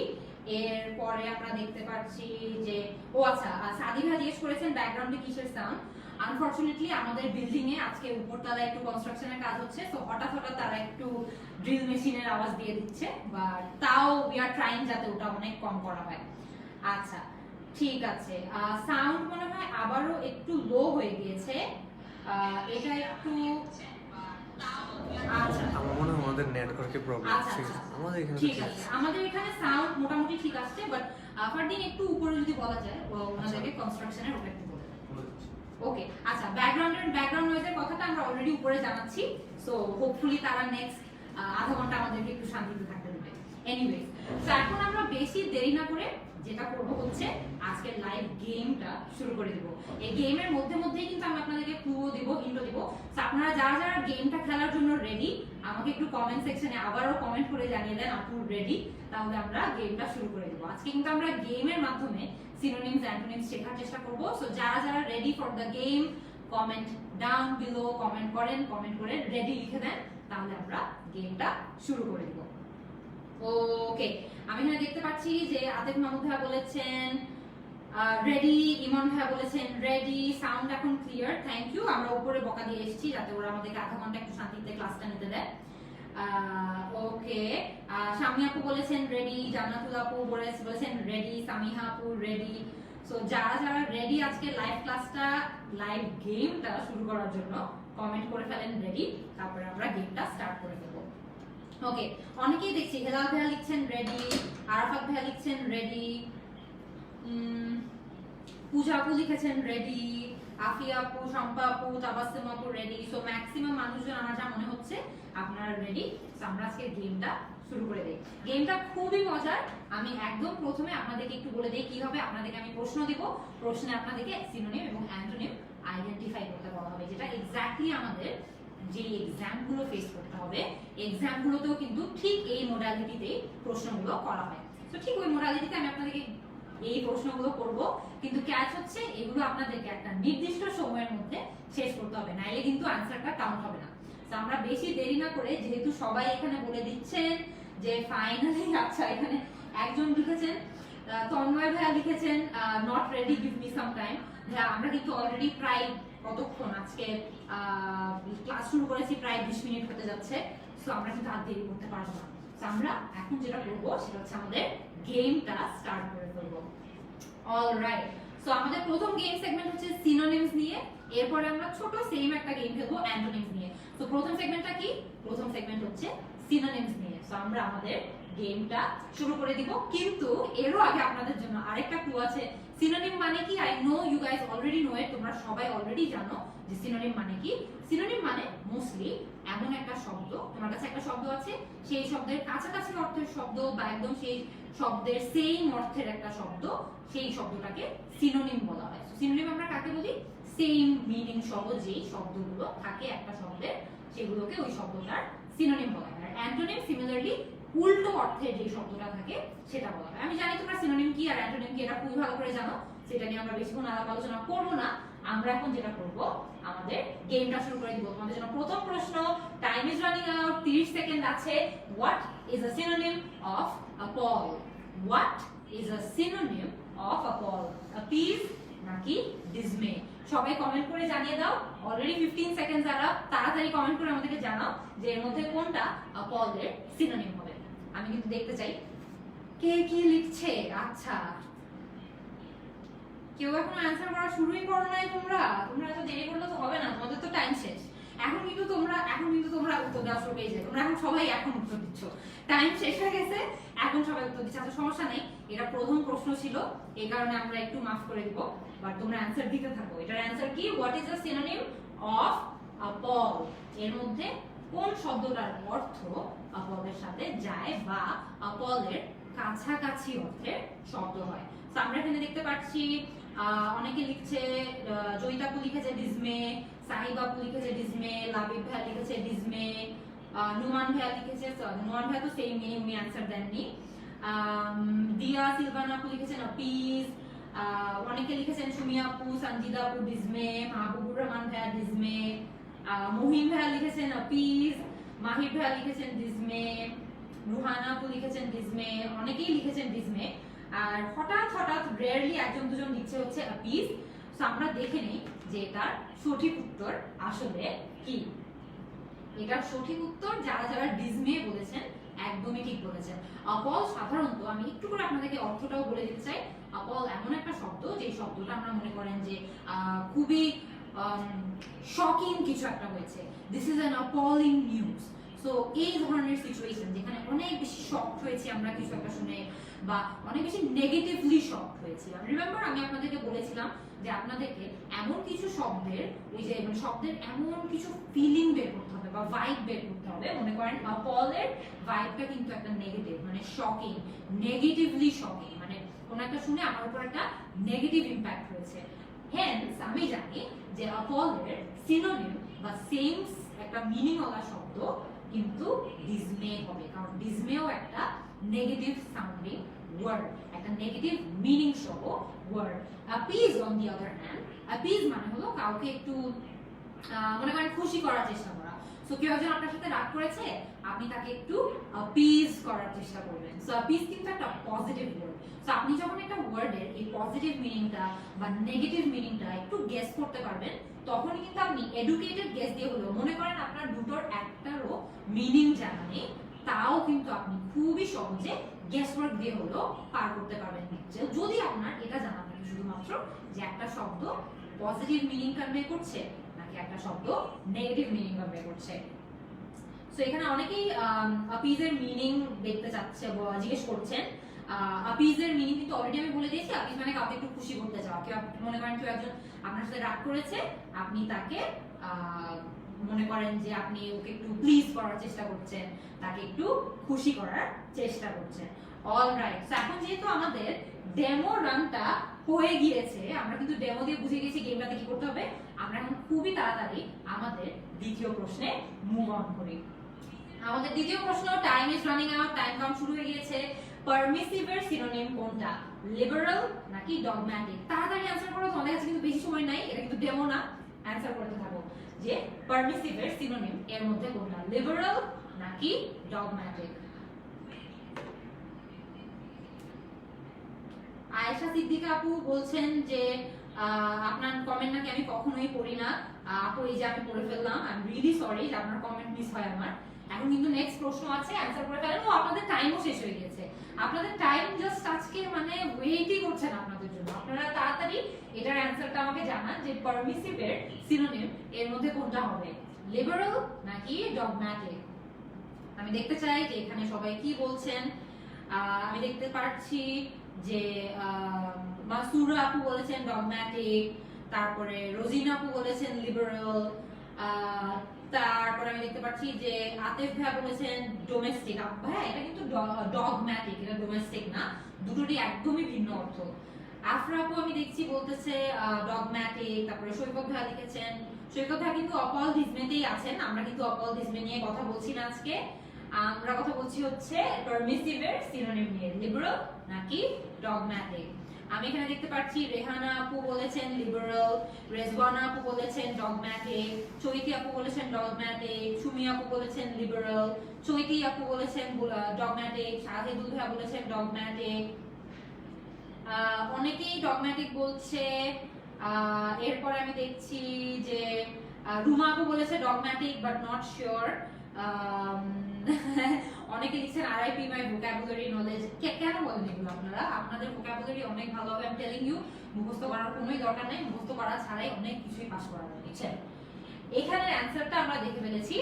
এরপরে আমরা দেখতে পাচ্ছি যে ও আচ্ছা, সাদিভা জিজ্ঞেস করেছেন ব্যাকগ্রাউন্ডে কিসের সাউন্ড। আনফরচুনেটলি আমাদের বিল্ডিং এ আজকে উপরতলায় একটু কনস্ট্রাকশনের কাজ হচ্ছে, তো হঠাৎ হঠাৎ তারা একটু ড্রিল মেশিনের আওয়াজ দিয়ে দিচ্ছে, বাট তাও উই আর ট্রাইং যাতে ওটা অনেক কম করা হয়। আচ্ছা ঠিক আছে, সাউন্ড মনে হয় আবারও একটু লো হয়ে গিয়েছে, এটা একটু আচ্ছা আমার মনে হয় আমাদের নেটওয়ার্কে প্রবলেম আছে। আমাদের এখানে ঠিক আছে, আমাদের এখানে সাউন্ড মোটামুটি ঠিক আসছে, বাট ফারদিন একটু উপরে যদি বলা যায় ওনাদেরকে কনস্ট্রাকশনের ওটা একটু বলে ওকে। আচ্ছা, ব্যাকগ্রাউন্ড নয়েজের কথাটা আমরা অলরেডি উপরে জানাচ্ছি, সো হোপফুলি তারা নেক্সট আধা ঘন্টা আমাদেরকে একটু শান্তিতে থাকতে দেবে। এনিওয়েজ, সো এখন আমরা বেশি দেরি না করে যেটা করব হচ্ছে আজকের লাইভ গেমটা শুরু করে দেব। এই গেমের মধ্যে মধ্যেই কিন্তু আমি আপনাদেরকে ক্লুও দেব, হিন্টও দেব। সো আপনারা যারা যারা গেমটা খেলার জন্য রেডি আমাকে একটু কমেন্ট সেকশনে আবারও কমেন্ট করে জানিয়ে দেন আপু রেডি, তাহলে আমরা গেমটা শুরু করে দেব। আজকে কিন্তু আমরা গেমের মাধ্যমে সিনোনিমস অ্যান্টোনিমস শেখার চেষ্টা করব। সো যারা যারা ready for the game comment down below, comment করেন, কমেন্ট করে রেডি লিখে দেন, তাহলে আমরা গেমটা শুরু করে দেব। ওকে, আমি এখানে দেখতে পাচ্ছি যে আতিফ মাহমুদ ভাইয়া বলেছেন রেডি, ইমন ভাইয়া বলেছেন রেডি, সাউন্ড এখন ক্লিয়ার, থ্যাংক ইউ। আমরা উপরে বকা দিয়ে এসেছি যাতে ওরা আমাদেরকে আধা ঘন্টা একটু শান্তিতে ক্লাসটা নিতে দেয়। ওকে, শামি আপু বলেছেন রেডি, জান্নাতুল আপু বলেছেন রেডি, সামিহা আপু রেডি। সো যারা যারা রেডি আজকে লাইভ ক্লাসটা, লাইভ গেমটা শুরু করার জন্য কমেন্ট করে ফেলেন রেডি, তারপরে আমরা গেমটা স্টার্ট করে দেব। ওকে, অনেকেই দেখছি হেলাল ভাইয়া লিখছেন রেডি, আরাফাত ভাইয়া লিখছেন রেডি, পূজা আপু লিখেছেন রেডি, আফিয়া আপু, শম্পা আপু, তাবাসসুম আপু রেডি। সো ম্যাক্সিমাম মানুষজন আমার যা মনে হচ্ছে আপনারা রেডি। সো আমরা আজকে গেমটা শুরু করে দেই। গেমটা খুবই মজার। আমি একদম প্রথমে আপনাদেরকে একটু বলে দেই কি হবে। আপনাদেরকে আমি প্রশ্ন দিব, প্রশ্নে আপনাদেরকে সিনোনিম এবং অ্যান্টোনিম আইডেন্টিফাই করতে বলা হবে, যেটা এক্স্যাক্টলি আমাদের যে এক্সামগুলো ফেস করতে হবে, এক্সামগুলোতেও কিন্তু ঠিক এই মোডালিটিতে প্রশ্নগুলো করা হয়। তো ঠিক ওই মোডালিটিতে আমি আপনাদেরকে এই প্রশ্নগুলো করব, কিন্তু ক্যাচ হচ্ছে এগুলো আপনাদেরকে একটা নির্দিষ্ট সময়ের মধ্যে শেষ করতে হবে, নাইলে কিন্তু আনসারটা কাউন্ট হবে না। তো আমরা বেশি দেরি না করে, যেহেতু সবাই এখানে বলে দিচ্ছেন যে ফাইনালি, আচ্ছা এখানে একজন লিখেছেন তন্ময় ভাইয়া লিখেছেন not ready, give me some time. ভাইয়া আমরা কিন্তু অলরেডি প্রায় কতক্ষণ আজকে ক্লাস শুরু করেছি, প্রায় 20 মিনিট হতে যাচ্ছে। সো আমরা কিন্তু আর দেরি করতে পারবো না। সো আমরা এখন যেটা করবো সেটা হচ্ছে আমাদের গেমটা স্টার্ট করে ফেলবো। অলরাইট, সো আমাদের প্রথম গেম সেগমেন্ট হচ্ছে সিনোনিমস নিয়ে, এরপরে আমরা ছোট সেম একটা গেম খেলবো অ্যান্টোনিমস নিয়ে। সো প্রথম সেগমেন্টটা কি? প্রথম সেগমেন্ট হচ্ছে সিনোনিমস নিয়ে। সো আমরা আমাদের গেমটা শুরু করে দিব, কিন্তু এরও আগে আপনাদের জন্য আরেকটা ক্লু আছে। সিনোনিম মানে কি? I know you guys already know it, তোমরা সবাই অলরেডি জানো যে সিনোনিম মানে কি। সিনোনিম মানে মোস্টলি এমন একটা শব্দ, তোমার কাছে একটা শব্দ আছে, সেই শব্দের কাছাকাছি অর্থের শব্দ বা একদম সেই শব্দের সেম অর্থের একটা শব্দ, সেই শব্দটাকে সিনোনিম বলা হয়। সিনোনিম আমরা কাকে বলি? সেম মিনিং সহ যেই শব্দগুলো থাকে একটা শব্দের, সেগুলোকে ওই শব্দটার সিনোনিম বলা হয়। আর অ্যান্টোনিম সিমিলারলি উল্টো অর্থের যে শব্দটা থাকে সেটা বলা হয়। আমি জানি তোমরা সিনোনিম কি আর অ্যান্টোনিম কি এটা খুবই ভালো করে জানো, সেটা নিয়ে আমরা বেশিক্ষণ আলাপ আলোচনা করব না। আমরা এখন যেটা করব, আমাদের গেমটা শুরু করে দিব। তোমাদের জন্য প্রথম প্রশ্ন, time is running out, 30 seconds আছে। What is a synonym of appall? What is a synonym of appall? appease নাকি dismay? সবাই কমেন্ট করে জানিয়ে দাও। অলরেডি 15 সেকেন্ডস আর আপ, তাড়াতাড়ি কমেন্ট করে আমাদেরকে জানাও যে এর মধ্যে কোনটা appall এর সিনোনিম হবে। আমি কিন্তু দেখতে চাই কে কি লিখছে। আচ্ছা, কেউ এখন অ্যানসার করা শুরুই করো নাই। তোমরা এত দেরি করলে তো হবে না, তোমাদের তো টাইম শেষ। এখন কিন্তু তোমরা উত্তর দেওয়া শুরু পেয়ে যাবে। তোমরা এখন সবাই এখন উত্তর দিচ্ছ, টাইম শেষ হয়ে গেছে, এখন সবাই উত্তর দিচ্ছে। আচ্ছা সমস্যা নেই, এটা প্রথম প্রশ্ন ছিল, এই কারণে আমরা একটু মাফ করে দিব, বাট তোমরা অ্যানসার দিতে থাকো। এটার অ্যানসার কি? What is the synonym of appall? এর মধ্যে কোন শব্দটার অর্থ appall এর সাথে যায় বা appall এর কাছাকাছি অর্থের শব্দ হয়? তো আমরা এখানে দেখতে পাচ্ছি অনেকে লিখছে, জয়িতাপু লিখেছে ডিসমে, সাহিবাপু লিখেছে ডিসমে, লাবিব ভাইয়া লিখেছে ডিসমে, নুমান ভাইয়া লিখেছে, নুমান ভাইয়া তো সেম মিনিং, উনি অ্যানসার দেননি। দিয়া সিলভানাপু লিখেছেন appease, অনেকে লিখেছেন সুমিয়াপু, সঞ্জিদা আপু ডিসমে, মাহবুবুর রহমান ভাইয়া ডিসমে, মুহিম ভাইয়া লিখেছেন appease, মাহির ভাইয়া লিখেছেন ডিসমে, রুহানা আপু লিখেছেন ডিসমে, অনেকেই লিখেছেন ডিসমে। আর হঠাৎ রেয়ারলি একজন দুজন লিখছে হচ্ছে appease। সো আমরা দেখে নেই যে এটার সঠিক উত্তর আসলে কি। এটার সঠিক উত্তর যারা যারা ডিসমে বলেছেন একদমই ঠিক বলেছেন। appall সাধারণত, আমি একটু করে আপনাদেরকে অর্থটাও বলে দিতে চাই। appall এমন একটা শব্দ, যে শব্দটা আমরা মনে করেন যে খুবই শকিং কিছু একটা হয়েছে, this is an appalling news. So এই ধরনের সিচুয়েশন যেখানে অনেক বেশি শক হয়েছি আমরা কিছু একটা শুনে, বা অনেক বেশি নেগেটিভলি শক হয়েছিলাম। রিমেম্বার আমি আপনাদেরকে বলেছিলাম যে আপনাদেরকে এমন কিছু শব্দের, ওই যে শব্দের এমন কিছু ফিলিং বের করতে হবে বা ভাইব বের করতে হবে। মনে করেন appall এর ভাইবটা কিন্তু একটা নেগেটিভ, মানে শকিং, নেগেটিভলি শকিং, মানে কোন একটা শুনে আমার উপর একটা নেগেটিভ ইমপ্যাক্ট হয়েছে। হেন্স আমি জানি যে appall এর সিনোনিম বা সেম একটা মিনিং ওয়ালা শব্দ কিন্তু ডিসমে হবে, কারণ ডিসমেও একটা নেগেটিভ সাউন্ডিং ওয়ার্ড, একটা নেগেটিভ মিনিং সহ word. appease on the other hand, appease মানে হলো কাউকে একটু মনে করেন খুশি করার চেষ্টা করা। সো কেউ একজন আপনার সাথে রাগ করেছে, আপনি তাকে একটু appease করার চেষ্টা করবেন। সো appease কিন্তু একটা পজিটিভ ওয়ার্ড। সো আপনি যখন একটা ওয়ার্ডের এই পজিটিভ মিনিংটা বা নেগেটিভ মিনিংটা একটু গেস করতে পারবেন, তখনই কিন্তু আপনি এডুকেটেড গেস দিয়ে হলো, মনে করেন আপনার দুটোর একটারও মিনিং জানা নেই, তাও কিন্তু আপনি খুবই সহজে গেস ওয়ার্ক দিয়ে হলো পার করতে পারবেন, যদি আপনার এটা জানা থাকে শুধুমাত্র যে একটা শব্দ পজিটিভ মিনিং কনভে করছে নাকি একটা শব্দ নেগেটিভ মিনিং কনভে করছে। সো এখানে অনেকেই appease এর মিনিং দেখতে চাচ্ছে, জিজ্ঞেস করছেন। আপিজের মিনিং কিন্তু অলরেডি আমি বলে দিয়েছি। আপিজ মানে কাউকে একটু খুশি করতে চাওয়া। কেউ মনে করেন কেউ একজন আপনার সাথে রাগ করেছে, আপনি তাকে মনে করেন যে আপনি ওকে একটু প্লিজ করার চেষ্টা করছেন, তাকে একটু খুশি করার চেষ্টা করছেন। অলরাইট, সো এখন যেহেতু আমাদের ডেমো রানটা হয়ে গিয়েছে, আমরা কিন্তু ডেমো দিয়ে বুঝে গেছি গেমটাতে কি করতে হবে। আমরা এখন খুবই তাড়াতাড়ি আমাদের দ্বিতীয় প্রশ্নে মুভ অন করি। আমাদের দ্বিতীয় প্রশ্ন, time is running out, time count শুরু হয়ে গিয়েছে। পারমিসিভ এর সিনোনিম কোনটা, লিবারাল নাকি ডগম্যাটিক? তাড়াতাড়ি অ্যানসার করো, তোমাদের কাছে কিন্তু বেশি সময় নাই, এটা কিন্তু ডেমো না। অ্যানসার করতে থাকো যে পারমিসিভ এর সিনোনিম এর মধ্যে কোনটা, লিবারাল নাকি ডগম্যাটিক? আয়েশা সিদ্দিকা আপু বলছেন যে আপনার কমেন্ট নাকি আমি কখনোই পড়ি না। আপু এই যে আমি পড়ে ফেললাম, আই এম রিয়েলি সরি যে আপনার কমেন্ট মিস হয় আমার। এখন কিন্তু নেক্সট প্রশ্ন আছে, অ্যানসার করে ফেলেন। ও আপনাদের টাইমও শেষ হয়ে গেছে, আপনাদের টাইম জাস্ট আজকে মানে ওয়েটই করছে না আপনাদের জন্য। আপনারা তাড়াতাড়ি এটার অ্যানসারটা আমাকে জানান যে পারমিসিভ এর সিনোনিম এর মধ্যে কোনটা হবে, লিবারাল নাকি ডগম্যাটিক? আমি দেখতে চাই যে এখানে সবাই কি বলছেন। আমি দেখতে পাচ্ছি যে মাসুরা আপু বলেছেন ডগম্যাটিক, তারপরে রোজিনা আপু বলেছেন লিবারাল, তারপরে আমি দেখতে পাচ্ছি যে আতিফ ভাই বলেছেন ডোমেস্টিক। ভাই এটা কিন্তু ডগম্যাটিক, এটা ডোমেস্টিক না, দুটোরই একদমই ভিন্ন অর্থ। আফরা আপু আমি দেখছি বলতেছে ডগম্যাটিক। তারপরে সৈকত ভাই লিখেছেন, সৈকত ভাই কিন্তু অপল ডিজমেতেই আছেন, আমরা কিন্তু অপল ডিজমে নিয়ে কথা বলছি না আজকে, আমরা কথা বলছি হচ্ছে পারমিসিভ এর সিনোনিম নিয়ে, লিবারাল নাকি ডগম্যাটিক। আমি এখানে দেখতে পাচ্ছি রেহানা আপু বলেছেন লিবারাল, রেজওয়ানা আপু বলেছেন ডগম্যাটিক, চৈতি আপু বলেছেন ডগম্যাটিক, সুমি আপু বলেছেন লিবারাল, চৈতি আপু বলেছেন ডগম্যাটিক, শাহিদুল ভাই বলেছেন ডগম্যাটিক, অনেকেই ডগম্যাটিক বলছে। এরপরে আমি দেখছি যে রুমা আপু বলেছে ডগম্যাটিক বাট নট শিওর। অনেকে লিখছেন আরআইপি মাই ভোকাবুলারি নলেজ। কেন বলেন এগুলো আপনারা? আপনাদের ভোকাবুলারি অনেক ভালো হবে, আই এম টেলিং ইউ। মুখস্থ করার কোনোই দরকার নেই, মুখস্থ করা ছাড়াই অনেক কিছুই পাস করা যায়, বুঝছেন? এখানে অ্যানসারটা আমরা দেখে ফেলেছি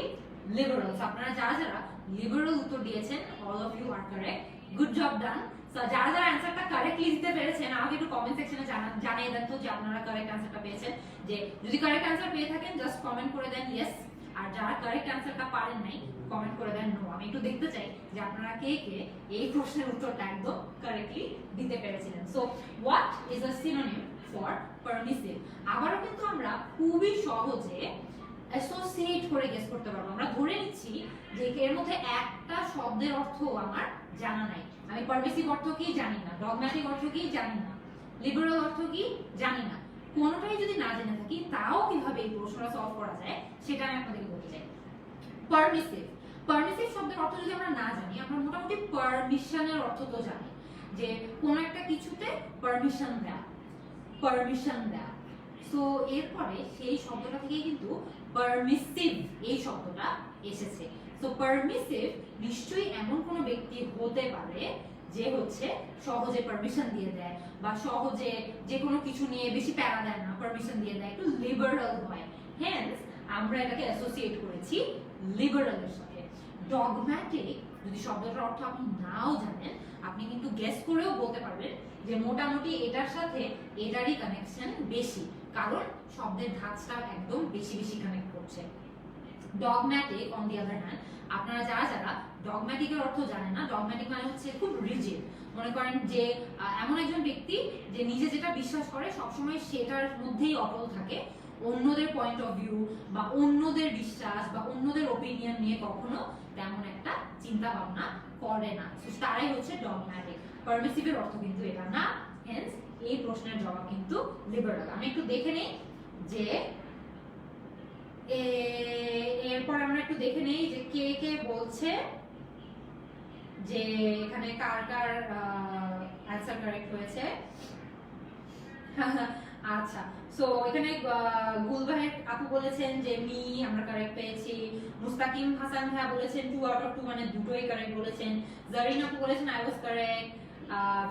লিবারাল। আপনারা যারা যারা লিবারাল উত্তর দিয়েছেন, all of you are correct, good job done. যারা যারা অ্যানসারটা কারেক্টলি দিতে পেরেছেন আমাকে একটু কমেন্ট সেকশনে জানিয়ে দেন তো যে আপনারা কারেক্ট অ্যানসারটা পেয়েছেন। যে যদি কারেক্ট অ্যানসার পেয়ে থাকেন জাস্ট কমেন্ট করে দেন ইয়েস, আর যারা কারেক্ট অ্যানসারটা পারেন নাই কমেন্ট করে দেন নো। আমি একটু দেখতে চাই যে আপনারা কে কে এই প্রশ্নের উত্তরটা একদম কারেক্টলি দিতে পেরেছিলেন। So what is a synonym for permissive? আবারও কিন্তু আমরা খুবই সহজে অ্যাসোসিয়েট করে গেস করতে পারবো। আমরা ধরে নিচ্ছি যে এর মধ্যে একটা শব্দের অর্থ আমার জানা নাই, আমি পারমিসিভ অর্থ কি জানি না, ডগম্যাটিক অর্থ কি জানি না, লিবারাল অর্থ কি জানি না। কোনোটাই যদি না জেনে থাকি তাও কিভাবে এই প্রশ্নটা সলভ করা যায় সেটা আমি আপনাদেরকে বলতে চাই। পারমিসিভ, পারমিসিভ শব্দের অর্থ যদি আমরা না জানি, আমরা মোটামুটি পারমিশনের অর্থ তো জানি, যে কোন একটা কিছুতে পারমিশন দেয়া, পারমিশন দেয়া। সো এরপরে সেই শব্দটা থেকেই কিন্তু পারমিসিভ এই শব্দটা এসেছে। সো পারমিসিভ নিশ্চয়ই এমন কোন ব্যক্তি হতে পারে যে হচ্ছে সহজে পারমিশন দিয়ে দেয়, বা সহজে যে কোনো কিছু নিয়ে বেশি প্যারা দেয় না, পারমিশন দিয়ে দেয়, একটু লিবারাল হয়। হেন্স আমরা এটাকে অ্যাসোসিয়েট করেছি লিবারালের সাথে। ডগম্যাটিক যদি শব্দটার অর্থ আপনি নাও জানেন, আপনি কিন্তু গেস করেও বলতে পারবেন যে মোটামুটি এটার সাথে এটারই কানেকশন বেশি, কারণ শব্দের ধাঁচটা একদম বেশি বেশি কানেক্ট করছে। Dogmatic on the other hand, আপনারা যারা যারা ডগম্যাটিকের অর্থ জানেন না, ডগম্যাটিক মানে হচ্ছে খুব রিজিড। মনে করেন যে এমন একজন ব্যক্তি যে নিজে যেটা বিশ্বাস করে সবসময় সেটার মধ্যেই অটল থাকে, অন্যদের পয়েন্ট অফ ভিউ বা অন্যদের বিশ্বাস বা অন্যদের ওপিনিয়ন নিয়ে কখনো তেমন একটা চিন্তা ভাবনা করে না, তারাই হচ্ছে ডগম্যাটিক। পারমিসিভের অর্থ কিন্তু এটা না, হেন্স এই প্রশ্নের জবাব কিন্তু লিবারাল। আমি একটু দেখে নেই যে এরপর আমরা একটু দেখে নেই যে কে কে বলছে যে এখানে কার কার অ্যানসার কারেক্ট হয়েছে। আচ্ছা, সো এখানে গুলবাহের আপু বলেছেন যে মি, আমরা কারেক্ট পেয়েছি। মুস্তাকিম হাসান ভাই বলেছেন 2 আউট অফ 2, মানে দুটোই কারেক্ট বলেছেন। জারিন আপু বলেছেন আই ওয়াজ কারেক্ট।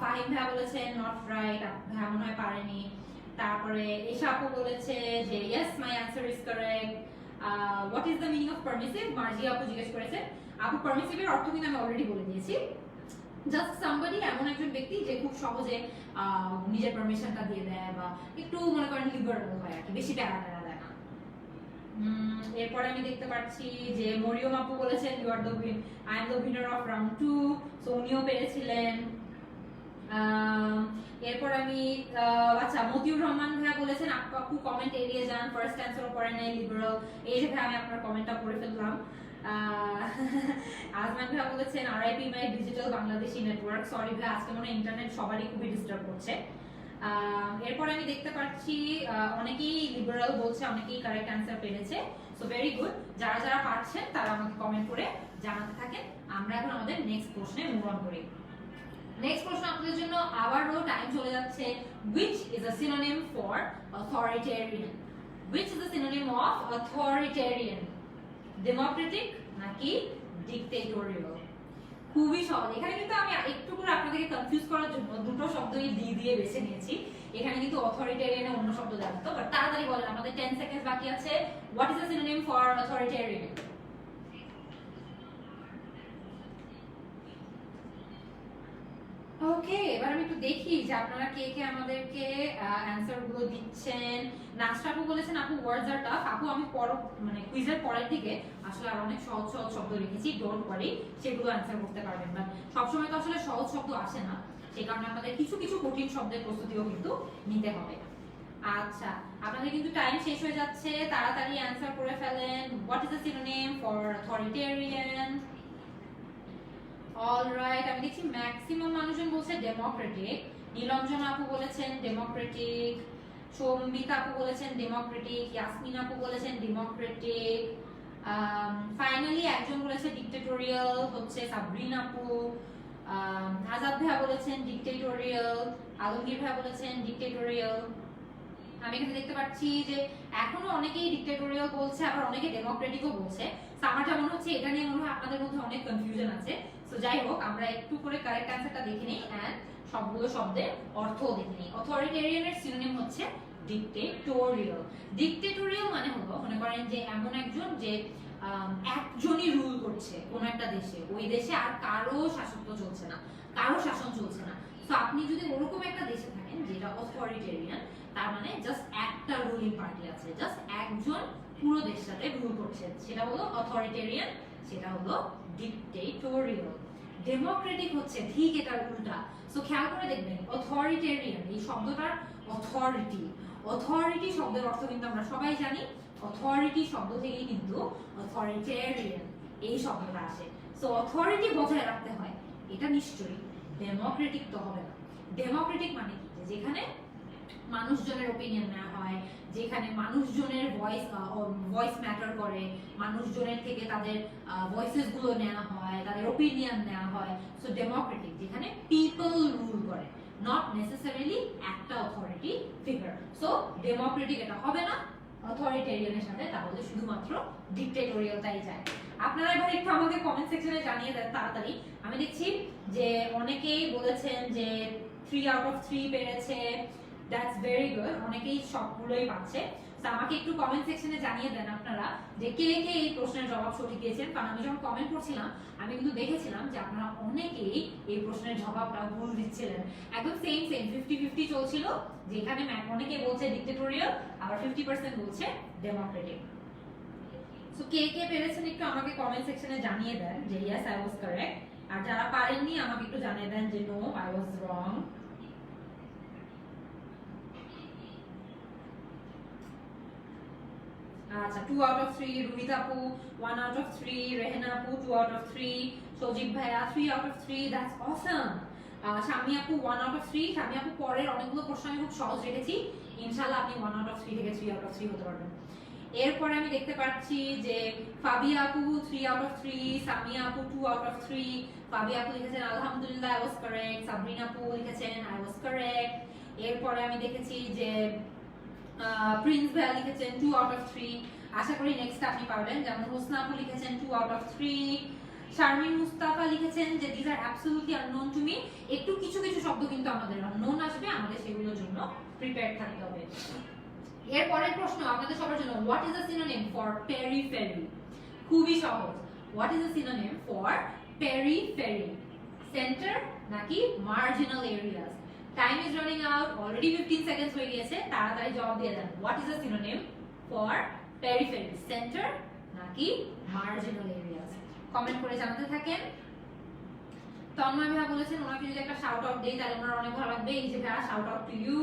ফাহিম ভাই বলেছেন নট রাইট, ভাই মনে হয় পারেনি। তারপরে এশা আপু বলেছে যে yes my answer is correct. What is the meaning of permissive, Marjia আপু জিজ্ঞেস করেছে। আপু পারমিসিভের অর্থ কিন্তু আমি অলরেডি বলে দিয়েছি, জাস্ট সামবডি, এমন একজন ব্যক্তি যে খুব সহজে নিজের পারমিশনটা দিয়ে দেয় বা একটু মনে করেন লিবারেল হয় আর কি, বেশি প্যারা প্যারা দেয় না। এরপরে আমি দেখতে পাচ্ছি যে মরিয়ম আপু বলেছেন you are the I am the winner of round 2, so উনিও পেরেছিলেন। এরপর আমি আচ্ছা মতিউর রহমান ভাইয়া বলেছেন আপু কমেন্ট এড়িয়ে যান, ফার্স্ট অ্যানসারও করেন নাই লিবারাল, এই যে ভাই আমি আপনার কমেন্টটা পড়ে ফেললাম। আজমান ভাইয়া বলেছেন আরআইপি মাই ডিজিটাল বাংলাদেশি নেটওয়ার্ক, সরি ভাই আজকে মনে হয় ইন্টারনেট সবারই খুবই ডিস্টার্ব করছে। এরপর আমি দেখতে পাচ্ছি অনেকেই লিবারাল বলছে, অনেকেই কারেক্ট অ্যানসার পেরেছে, সো ভেরি গুড। যারা যারা পারছেন তারা আমাকে কমেন্ট করে জানাতে থাকেন। আমরা এখন আমাদের নেক্সট প্রশ্নে মুভ অন করি। নেক্সট প্রশ্ন আপনাদের জন্য আবারও টাইম চলে যাচ্ছে। which is a synonym for authoritarian? which is a synonym of authoritarian? democratic নাকি dictatorial? খুবই সহজ। এখানে কিন্তু আমি একটু করে আপনাদেরকে কনফিউজ করার জন্য দুটো শব্দই দিয়ে বেছে নিয়েছি। এখানে কিন্তু অথরিটেরিয়ান এর অন্য শব্দ দেওয়া হতো, বাট তাড়াতাড়ি বলেন, আমাদের 10 সেকেন্ডস বাকি আছে। What is the synonym for authoritarian? Okay, এবার আমি একটু দেখি যে আপনারা কে কে আমাদেরকে অ্যানসার গুলো দিচ্ছেন। নাসরা আপু বলেছেন আপু ওয়ার্ডস আর টাফ। আপু আমি মানে কুইজের পরের দিকে আসলে আর অনেক সহজ সহজ শব্দ লিখেছি, ডোন্ট ওয়ারি, সেগুলো অ্যানসার করতে পারবেন। বাট সবসময় তো আসলে সহজ শব্দ আসে না, সেই কারণে আপনাদের কিছু কিছু কঠিন শব্দের প্রস্তুতিও কিন্তু নিতে হবে। আচ্ছা, আপনাদের কিন্তু টাইম শেষ হয়ে যাচ্ছে, তাড়াতাড়ি অ্যানসার করে ফেলেন। What is the synonym for authoritarian? Alright, আমি দেখছি ম্যাক্সিমাম মানুষজন বলছে ডেমোক্রেটিক। নীলঞ্জন আপু বলেছেন ডেমোক্রেটিক, সম্বিতা আপু বলেছেন ডেমোক্রেটিক, ইয়াসমিন আপু বলেছেন ডেমোক্রেটিক, ফাইনালি একজন বলেছে ডিক্টেটোরিয়াল, হচ্ছে সাবরিন আপু। আজাদ ভাইয়া বলেছেন ডিক্টেটোরিয়াল, আলমগীর ভাইয়া বলেছেন ডিক্টেটোরিয়াল। আমি এখানে দেখতে পাচ্ছি যে এখনো অনেকেই ডিক্টেটোরিয়াল বলছে, আবার অনেকে ডেমোক্রেটিকও বলছে। তো আমার যা মনে হচ্ছে এটা নিয়ে মনে হয় আপনাদের মধ্যে অনেক কনফিউশন আছে। সো যাই হোক, আমরা একটু করে কারেক্ট অ্যানসারটা দেখে নিই এন্ড সবগুলো শব্দের অর্থও দেখে নিই। অথরিটেরিয়ানের সিনোনিম হচ্ছে ডিক্টেটোরিয়াল। ডিক্টেটোরিয়াল মানে হলো মনে করেন যে এমন একজন যে একজনই রুল করছে কোন একটা দেশে, ওই দেশে আর কারো শাসন চলছে না, কারো শাসন চলছে না। তো আপনি যদি ওরকম একটা দেশে থাকেন যেটা অথরিটেরিয়ান, তার মানে জাস্ট একটা রুলিং পার্টি আছে, জাস্ট একজন পুরো দেশটাতে রুল করছে, সেটা হলো অথরিটেরিয়ান, সেটা হলো ডিক্টেটোরিয়াল। ডেমোক্রেটিক হচ্ছে ঠিক এটার উল্টা। সো খেয়াল করে দেখবেন অথরিটেরিয়ান এই শব্দটার অথরিটি, অথরিটি শব্দের অর্থ কিন্তু আমরা সবাই জানি, অথরিটি শব্দ থেকেই কিন্তু অথরিটেরিয়ান এই শব্দটা আসে। সো অথরিটি বজায় রাখতে হয়, এটা নিশ্চয়ই ডেমোক্রেটিক তো হবে না। ডেমোক্রেটিক মানে কি, যেখানে মানুষজনের ওপিনিয়ন নেওয়া হয়, যেখানে মানুষজনের ভয়েস ম্যাটার করে, মানুষজনের থেকে তাদের ভয়েসেস গুলো নেওয়া হয়, তাদের ওপিনিয়ন নেওয়া হয়। সো ডেমোক্রেটিক যেখানে পিপল রুল করে, নট নেসেসারিলি একটা অথরিটি ফিগার। সো ডেমোক্রেটিক এটা হবে না অথরিটেরিয়ানের সাথে, তাহলে শুধুমাত্র ডিক্টেটোরিয়ালটাই যায়। আপনারা এবার একটু আমাকে কমেন্ট সেকশনে জানিয়ে দেন তাড়াতাড়ি। আমি দেখছি যে অনেকেই বলেছেন যে 3 আউট অফ 3 পেরেছে, দ্যাটস ভেরি গুড, অনেকেই সবগুলোই পাচ্ছে। তো আমাকে একটু কমেন্ট সেকশনে জানিয়ে দেন আপনারা যে কে কে এই প্রশ্নের জবাব সঠিক দিয়েছেন, কারণ আমি যখন কমেন্ট করছিলাম আমি কিন্তু দেখেছিলাম যে আপনারা অনেকেই এই প্রশ্নের জবাবটা ভুল দিচ্ছিলেন। একদম সেম 50-50 চলছিল, যেখানে অনেকে বলছে ডিক্টেটোরিয়াল, আবার 50% বলছে ডেমোক্রেটিক। সো কে কে পেরেছেন একটু আমাকে কমেন্ট সেকশনে জানিয়ে দেন যে ইয়েস আই ওয়াজ কারেক্ট, আর যারা পারেননি আমাকে একটু জানিয়ে দেন যে নো আই ওয়াজ রং। আচ্ছা 2 আউট অফ 3, রুমিতা আপু 1 আউট অফ 3, রেহানা আপু 2 আউট অফ 3, সজীব ভাইয়া 3 আউট অফ 3, দ্যাটস অসাম। শামি আপু 1 আউট অফ 3, শামি আপু পরের অনেকগুলো প্রশ্ন আমি খুব সহজ রেখেছি, ইনশাআল্লাহ আপনি 1 আউট অফ 3 থেকে 3 আউট অফ 3 হতে পারবেন। এরপরে আমি দেখতে পাচ্ছি যে ফাবিয়া আপু 3 আউট অফ 3, সামিয়া আপু 2 আউট অফ 3, ফাবিয়া আপু লিখেছেন আলহামদুলিল্লাহ আই ওয়াজ কারেক্ট, সাবরিনা আপু লিখেছেন আই ওয়াজ কারেক্ট। এরপরে আমি দেখেছি যে প্রিন্স ভাইয়া লিখেছেন 2 আউট অফ 3, আশা করি নেক্সট আপনি পারবেন। যেমন হোসনা আপু লিখেছেন 2 আউট অফ 3, শারমিন মুস্তাফা লিখেছেন যে this are absolutely unknown to me. একটু কিছু কিছু শব্দ কিন্তু আমাদের আননোন আসবে, আমাদের সেগুলোর জন্য প্রিপেয়ার থাকতে হবে। এর পরের প্রশ্ন আপনাদের সবার জন্য, what is the synonym for periphery? খুবই সহজ, what is the synonym for periphery? Centre নাকি marginal areas? Time is running out, already 15 seconds হয়ে গিয়েছে, তাড়াতাড়ি জবাব দিয়ে দেন। What is the synonym for periphery, centre নাকি মার্জিনাল এরিয়াস? কমেন্ট করে জানাতে থাকেন। তন্ময় ভাইয়া বলেছেন ওনাকে যদি একটা শাউট আউট দেই তাহলে ওনার অনেক ভালো লাগবে। এই যে ভাইয়া, শাউট আউট টু ইউ।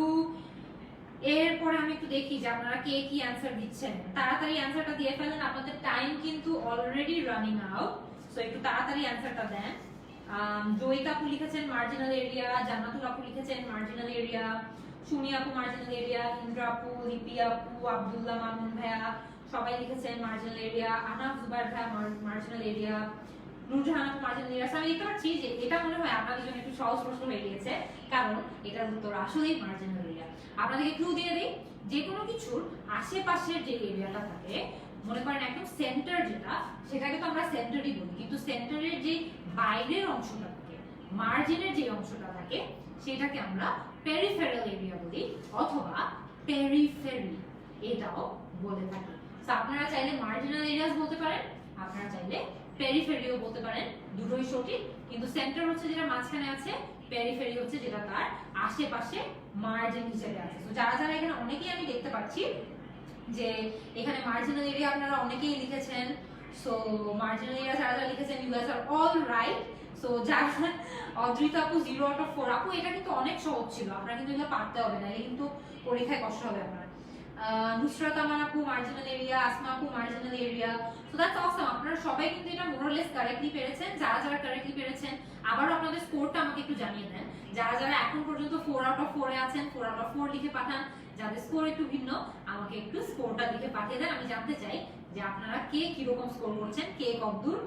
এরপরে আমি একটু দেখি যে আপনারা কে কি অ্যানসার দিচ্ছেন। তাড়াতাড়ি অ্যানসারটা দিয়ে ফেলেন, আপনাদের টাইম কিন্তু অলরেডি রানিং আউট, সো একটু তাড়াতাড়ি অ্যানসারটা দেন। জয়িতা আপু লিখেছেন মার্জিনাল এরিয়া, জান্নাতুল আপু লিখেছেন মার্জিনাল এরিয়া, সুমি আপু মার্জিনাল এরিয়া, ইন্দ্র আপু, লিপি আপু, আব্দুল্লাহ মামুন ভাইয়া সবাই লিখেছেন মার্জিনাল এরিয়া, আনাফ জুবাইর ভাইয়া মার্জিনাল এরিয়া, নূরজাহান আপু মার্জিনাল এরিয়া। আমি দেখতে পাচ্ছি যে এটা মনে হয় আপনাদের জন্য একটু সহজ প্রশ্ন হয়ে গিয়েছে, কারণ এটার উত্তর আসলেই মার্জিনাল এরিয়া। আপনাদেরকে ক্লু দিয়ে দিই, যে কোনো কিছুর আশেপাশের যে এরিয়াটা থাকে, মনে করেন একদম সেন্টার যেটা, সেটাকে তো আমরা সেন্টারই বলি, কিন্তু সেন্টারের যে বাইরের অংশটা থাকে, মার্জিনের যে অংশটা থাকে, সেটাকে আমরা পেরিফেরাল এরিয়া বলি অথবা পেরিফেরি এটাও বলে থাকি। তো আপনারা চাইলে মার্জিনাল এরিয়াস বলতে পারেন, আপনারা চাইলে পেরিফেরিও বলতে পারেন, দুটোই সঠিক। কিন্তু সেন্টার হচ্ছে যেটা মাঝখানে আছে, পেরিফেরি হচ্ছে যেটা তার আশেপাশে মার্জিন হিসেবে আছে। তো যারা যারা এখানে, অনেকেই আমি দেখতে পাচ্ছি যে এখানে মার্জিনাল এরিয়া আপনারা অনেকেই লিখেছেন। সো মার্জিনাল এরিয়া যারা যারা লিখেছেন, you guys are all right. So যারা অদ্রিতা আপু 0 আউট অফ 4, আপু এটা কিন্তু অনেক সহজ ছিল, আপনারা কিন্তু এগুলো পারতে হবে না, কিন্তু পরীক্ষায় কষ্ট হবে আপনার। নুসরাত আমান আপু মার্জিনাল এরিয়া, আসমা আপু মার্জিনাল এরিয়া। সো দ্যাটস অসম, আপনারা সবাই কিন্তু এটা মোরলেস কারেক্টলি পেরেছেন। যারা যারা কারেক্টলি পেরেছেন, আবারও আপনাদের স্কোরটা আমাকে একটু জানিয়ে দেন। যারা যারা এখন পর্যন্ত 4 আউট অফ 4 এ আছেন, 4 আউট অফ 4 লিখে পাঠান। যাদের স্কোর একটু ভিন্ন, আমাকে একটু স্কোরটা লিখে পাঠিয়ে দেন, আমি জানতে চাই যে আপনারা কে কি রকম স্কোর করছেন, কে কতদূর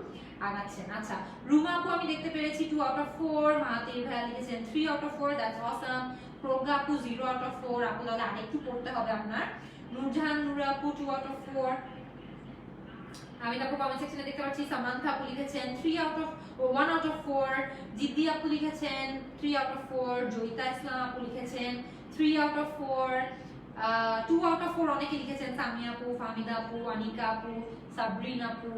আগাচ্ছেন। আচ্ছা, রুমা আপু আমি দেখতে পেরেছি 2 আউট অফ 4, মাহাতির ভাইয়া লিখেছেন 3 আউট অফ 4, দ্যাটস অসম। প্রজ্ঞা আপু 0 আউট অফ 4, আপু তাহলে আরেকটু পড়তে হবে আপনার। নূরজাহান নূরা আপু 2 আউট অফ 4, আমি তারপর কমেন্ট সেকশনে দেখতে পাচ্ছি সামান্থা আপু লিখেছেন 3 আউট অফ 1 আউট অফ 4, জিদ্দি আপু লিখেছেন 3 আউট অফ 4, জয়িতা ইসলাম আপু লিখেছেন 3 আউট অফ 4, 2 আউট অফ 4 অনেকে লিখেছেন, সামিয়া আপু, ফাহমিদা আপু, আনিকা আপু, সাবরিন আপু।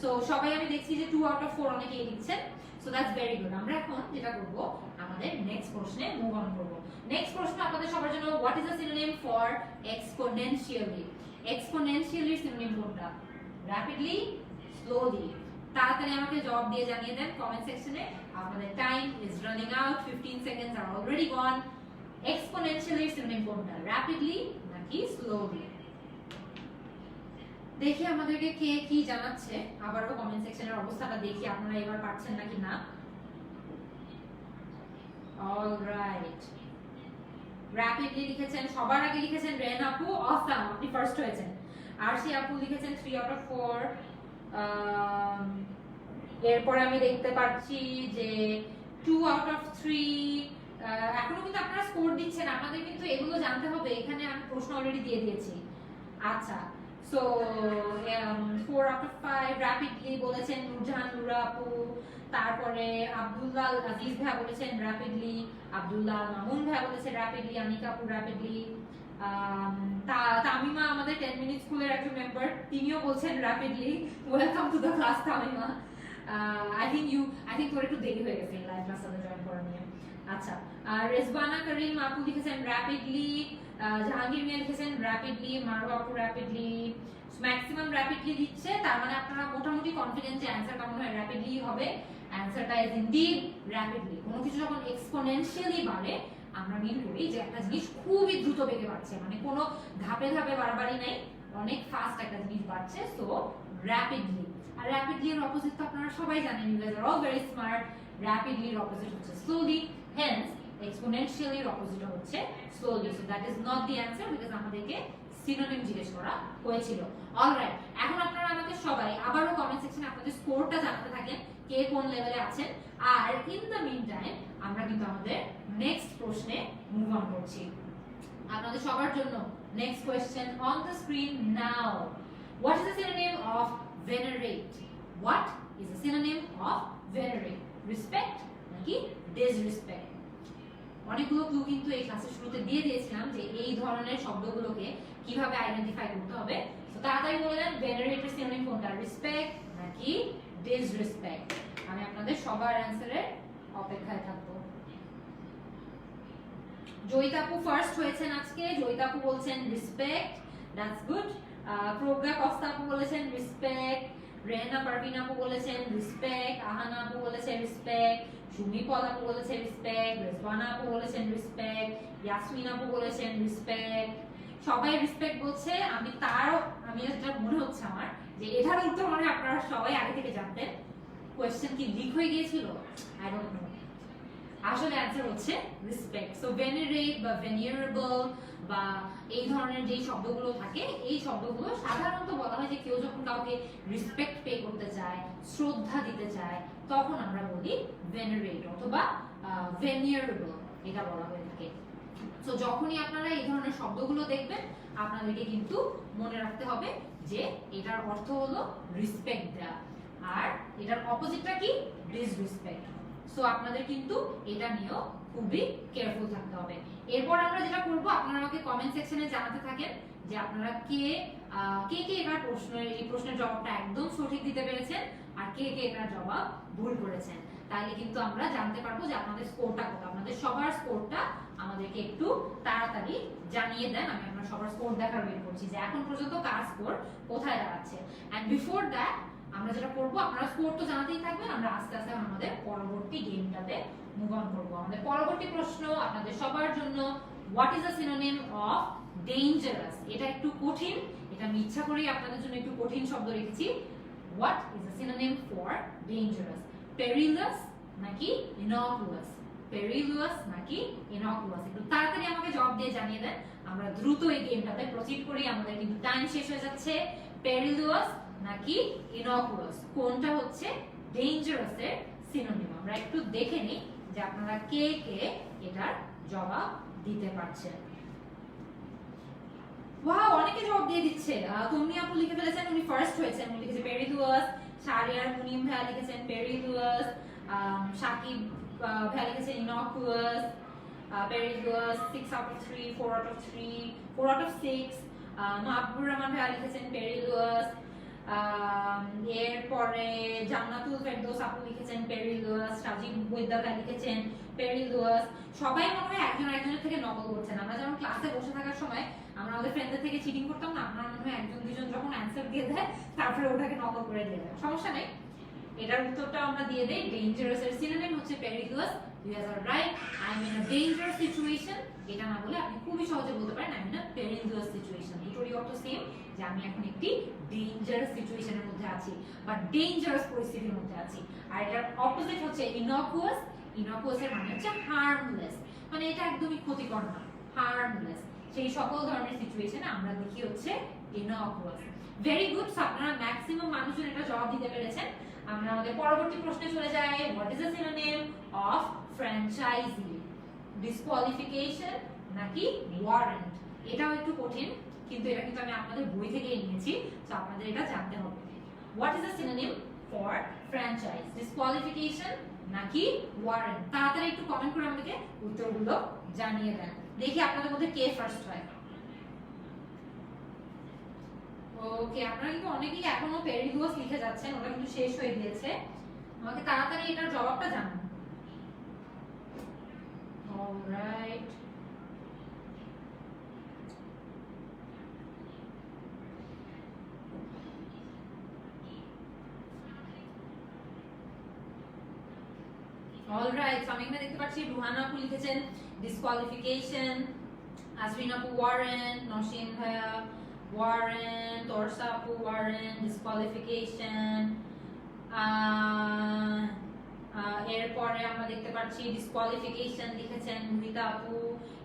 সো সবাই আমি দেখছি যে 2 আউট অফ 4 অনেকেই লিখছেন। So that's very good. আমরা এখন যেটা করব, আমাদের নেক্সট প্রশ্নে মুভ অন করব। নেক্সট প্রশ্ন আপনাদের সবার জন্য, what is the synonym for exponentially? এক্সপোনেনশিয়ালির সিনোনিম কোনটা? Rapidly, slowly? তাড়াতাড়ি আমাকে জবাব দিয়ে জানিয়ে দেন কমেন্ট সেকশনে। আপনাদের time is running out, 15 seconds are already gone. এক্সপোনেনশিয়ালির সিনোনিম কোনটা? র্যাপিডলি নাকি স্লোলি? দেখি আমাদেরকে কে কি জানাচ্ছে। আবারও কমেন্ট সেকশনের অবস্থাটা দেখি আপনারা এবার পাচ্ছেন নাকি না। অলরাইট, র্যাপিডলি লিখেছেন, সবার আগে লিখেছেন রেন আপু, অসাম, আপনি ফার্স্ট হয়েছেন। আরশি আপু লিখেছেন 3 আউট অফ 4। এরপরে আমি দেখতে পাচ্ছি যে 2 আউট অফ 3। এখনো কিন্তু আপনারা স্কোর দিচ্ছেন, আপনাদের কিন্তু এগুলো জানতে হবে, এখানে আমি প্রশ্ন অলরেডি দিয়ে দিয়েছি। আচ্ছা, সো 4 আউট অফ 5 র্যাপিডলি বলেছেন নূরজাহান নূরা আপু। তারপরে আব্দুল্লাহ আজিজ ভাই বলেছেন র্যাপিডলি, আব্দুল্লাহ মামুন ভাই বলেছেন র্যাপিডলি, আনিকা আপু র্যাপিডলি, তামিমা আমাদের 10 মিনিট স্কুলের একজন মেম্বার, তিনিও বলছেন rapidly. Welcome to the class Tamima. I think তোর একটু দেরি হয়ে গেছে লাইভ ক্লাসে জয়েন করা নিয়ে। আচ্ছা, রেজবানা করিম আপু লিখেছেন র্যাপিডলি, জাহাঙ্গীর মিয়া লিখেছেন র্যাপিডলি, মারুয়া আপু র্যাপিডলি। ম্যাক্সিমাম র্যাপিডলি দিচ্ছে, তার মানে আপনারা মোটামুটি কনফিডেন্ট যে অ্যানসারটা মনে হয় র্যাপিডলি হবে। অ্যানসারটা ইজ ইনডিড র্যাপিডলি। কোনো কিছু যখন এক্সপোনেনশিয়ালি বাড়ে, আমরা মিন করি যে একটা জিনিস খুবই দ্রুত বেগে বাড়ছে, মানে কোনো ধাপে ধাপে বাড়াবাড়ি নাই, অনেক ফাস্ট একটা জিনিস বাড়ছে। So rapidly. আর র্যাপিডলি এর অপোজিট তো আপনারা সবাই জানেন, you guys are all very smart. Rapidly এর অপোজিট হচ্ছে স্লোলি, হেন্স এক্সপোনেনশিয়ালি এর অপোজিট হচ্ছে slowly. So that is not the answer, because আমাদেরকে সিনোনিম জিজ্ঞেস করা হয়েছিল। অলরাইট, এখন আপনারা আমাকে সবাই আবারও কমেন্ট সেকশনে আপনাদের স্কোরটা জানাতে থাকেন, কে কোন লেভেলে আছেন। আর ইন দ্য মিন টাইম আমরা কিন্তু আমাদের নেক্সট প্রশ্নে মুভ অন করছি। আপনাদের সবার জন্য next question on the screen now. What is the synonym of venerate? What is the synonym of venerate? Respect নাকি disrespect? অনেকগুলো ক্লু কিন্তু এই ক্লাসের শুরুতে দিয়ে দিয়েছিলাম যে এই ধরনের শব্দগুলোকে কিভাবে আইডেন্টিফাই করতে হবে। তো তাড়াতাড়ি বলে দেন, venerate এর সিনোনিম কোনটা? রেসপেক্ট নাকি ডিসরেসপেক্ট? আমি আপনাদের সবার অ্যানসারের অপেক্ষায় থাকবো। জয়িতাপু ফার্স্ট হয়েছেন আজকে। জয়িতাপু বলছেন রেসপেক্ট, দ্যাটস গুড। প্রজ্ঞা কস্তাপু বলেছেন রেসপেক্ট, রেহানা পারভিন আপু বলেছেন রেসপেক্ট, আহানা আপু বলেছেন রেসপেক্ট, সুমি পদ আপু বলেছেন রেসপেক্ট, রেজওয়ানা আপু বলেছেন রেসপেক্ট, ইয়াসমিন আপু বলেছেন রেসপেক্ট। সবাই রেসপেক্ট বলছে। আমি যেটা মনে হচ্ছে আমার যে এটার উত্তর মানে আপনারা সবাই আগে থেকে জানতেন। কোয়েশ্চেন কি লিক হয়ে গিয়েছিল? I don't know. আসলে অ্যানসার হচ্ছে রেসপেক্ট। সো ভেনারেট বা ভেনিয়ারেবল বা এই ধরনের যে শব্দগুলো থাকে, এই শব্দগুলো সাধারণত বলা হয় যে কেউ যখন কাউকে রেসপেক্ট পে করতে চায়, শ্রদ্ধা দিতে চায়, তখন আমরা বলি ভেনারেট অথবা ভেনিয়ারেবল, এটা বলা হয়ে থাকে। সো যখনই আপনারা এই ধরনের শব্দগুলো দেখবেন, আপনাদেরকে কিন্তু মনে রাখতে হবে যে এটার অর্থ হলো রেসপেক্ট দেওয়া, আর এটার অপোজিটটা কি? ডিসরেসপেক্ট। সো আপনাদের কিন্তু এটা নিয়েও খুবই কেয়ারফুল থাকতে হবে। এরপর আমরা যেটা করব, আপনারা আমাকে কমেন্ট সেকশনে জানাতে থাকেন যে আপনারা কে এটার এই প্রশ্নের জবাবটা একদম সঠিক দিতে পেরেছেন, আর কে এটার জবাব ভুল করেছেন। তাহলে কিন্তু আমরা জানতে পারবো যে আপনাদের স্কোরটা কত। আপনাদের সবার স্কোরটা আমাদেরকে একটু তাড়াতাড়ি জানিয়ে দেন। আমি আপনার সবার স্কোর দেখার ওয়েট করছি যে এখন পর্যন্ত কার স্কোর কোথায় দাঁড়াচ্ছে। এন্ড বিফোর দ্যাট আমরা যেটা করব, আপনারা স্কোর তো জানাতেই থাকবেন, আমরা আস্তে আস্তে আমাদের পরবর্তী গেমটাতে মুভ অন করব। আমাদের পরবর্তী প্রশ্ন আপনাদের সবার জন্য, what is the synonym of dangerous? এটা একটু কঠিন, এটা আমি ইচ্ছা করেই আপনাদের জন্য একটু কঠিন শব্দ রেখেছি। What is the synonym for dangerous? Perilous নাকি ইনকুয়াস? পেরিলাস নাকি ইনকুয়াস? একটু তাড়াতাড়ি আমাকে জবাব দিয়ে জানিয়ে দেন, আমরা দ্রুত এই গেমটাতে প্রসিড করি, আমাদের কিন্তু টাইম শেষ হয়ে যাচ্ছে। পেরিলাস নাকি ইনকুয়াস, কোনটা হচ্ছে ডেঞ্জারাস এর সিনোনিম? আমরা একটু দেখে নিই যে আপনারা কে এটার জবাব দিতে পারছেন। ওয়াও, অনেকে জবাব দিয়ে দিচ্ছে। তুমি আপু লিখে ফেলেছেন, উনি ফার্স্ট হয়েছেন, উনি লিখেছে পেরিলুয়াস। শারিয়ার মুনিম ভাইয়া লিখেছেন পেরিলুয়াস। সাকিব ভাইয়া লিখেছেন ইনকুয়াস। পেরিলুয়াস 6 out of 3, 4 out of 3, 4 out of 6। Mahbubur Rahman ভাইয়া লিখেছেন পেরিলুয়াস। এরপরে জান্নাতুল ফেরদৌস আপু লিখেছেন পেরিলুয়াস। রাজীব বৈদ্যা ভাই লিখেছেন পেরিলুয়াস। সবাই মনে হয় একজন আরেকজনের থেকে নকল করছেন। আমরা যেমন ক্লাসে বসে থাকার সময় আমরা আমাদের ফ্রেন্ডদের থেকে চিটিং করতাম না, আপনারা মনে হয় একজন দুজন যখন অ্যানসার দিয়ে দেয় তারপরে ওটাকে নকল করে দিয়ে দেয়। সমস্যা নেই, এটার উত্তরটা আমরা দিয়ে দেই। ডেঞ্জারাস এর সিনোনিম হচ্ছে perilous. You have right, I am in a dangerous situation. এটা না বলে আপনি খুবই সহজে বলতে পারেন I am in a perilous situation. দুটোরই অর্থ সেম, যে আমি এখন একটি ডেঞ্জারাস সিচুয়েশনের মধ্যে আছি বা ডেঞ্জারাস পরিস্থিতির মধ্যে আছি। আর এটার অপোজিট হচ্ছে ইনকুয়াস। ইনকুয়াস এর মানে হচ্ছে হার্মলেস, মানে এটা একদমই ক্ষতিকর না, হার্মলেস। সেই সকল ধরনের সিচুয়েশনে আমরা দেখি হচ্ছে ইনকুয়াস। Very good. সো আপনারা ম্যাক্সিমাম মানুষজন এটা জবাব দিতে পেরেছেন। আমরা আমাদের পরবর্তী প্রশ্নে চলে যাই। What is the synonym of franchise? Disqualification নাকি ওয়ারেন্ট? এটাও একটু কঠিন, কিন্তু এটা কিন্তু আমি আপনাদের বই থেকে নিয়েছি, তো আপনাদের এটা জানতে হবে। What is the synonym for franchise? Disqualification নাকি ওয়ারেন্ট? তাড়াতাড়ি একটু কমেন্ট করে আমাদেরকে উত্তরগুলো জানিয়ে দেন। দেখি আপনাদের মধ্যে কে ফার্স্ট হয়। ওকে, আপনারা কিন্তু অনেকেই এখনো পেরিলুয়াস লিখে যাচ্ছেন, ওটা কিন্তু শেষ হয়ে গিয়েছে। আমাকে তাড়াতাড়ি এটার জবাবটা জানান। Alright, alright. আমি এখানে দেখতে পাচ্ছি রুহানা আপু লিখেছেন ডিসকোয়ালিফিকেশন, আজরিন আপু ওয়ারেন্ট, নসিন ভাইয়া ওয়ারেন্ট, তরসা আপু ওয়ারেন্ট, ডিসকোয়ালিফিকেশন। এরপরে আমরা দেখতে পাচ্ছি ডিসকোয়ালিফিকেশন লিখেছেন মুহিতা আপু,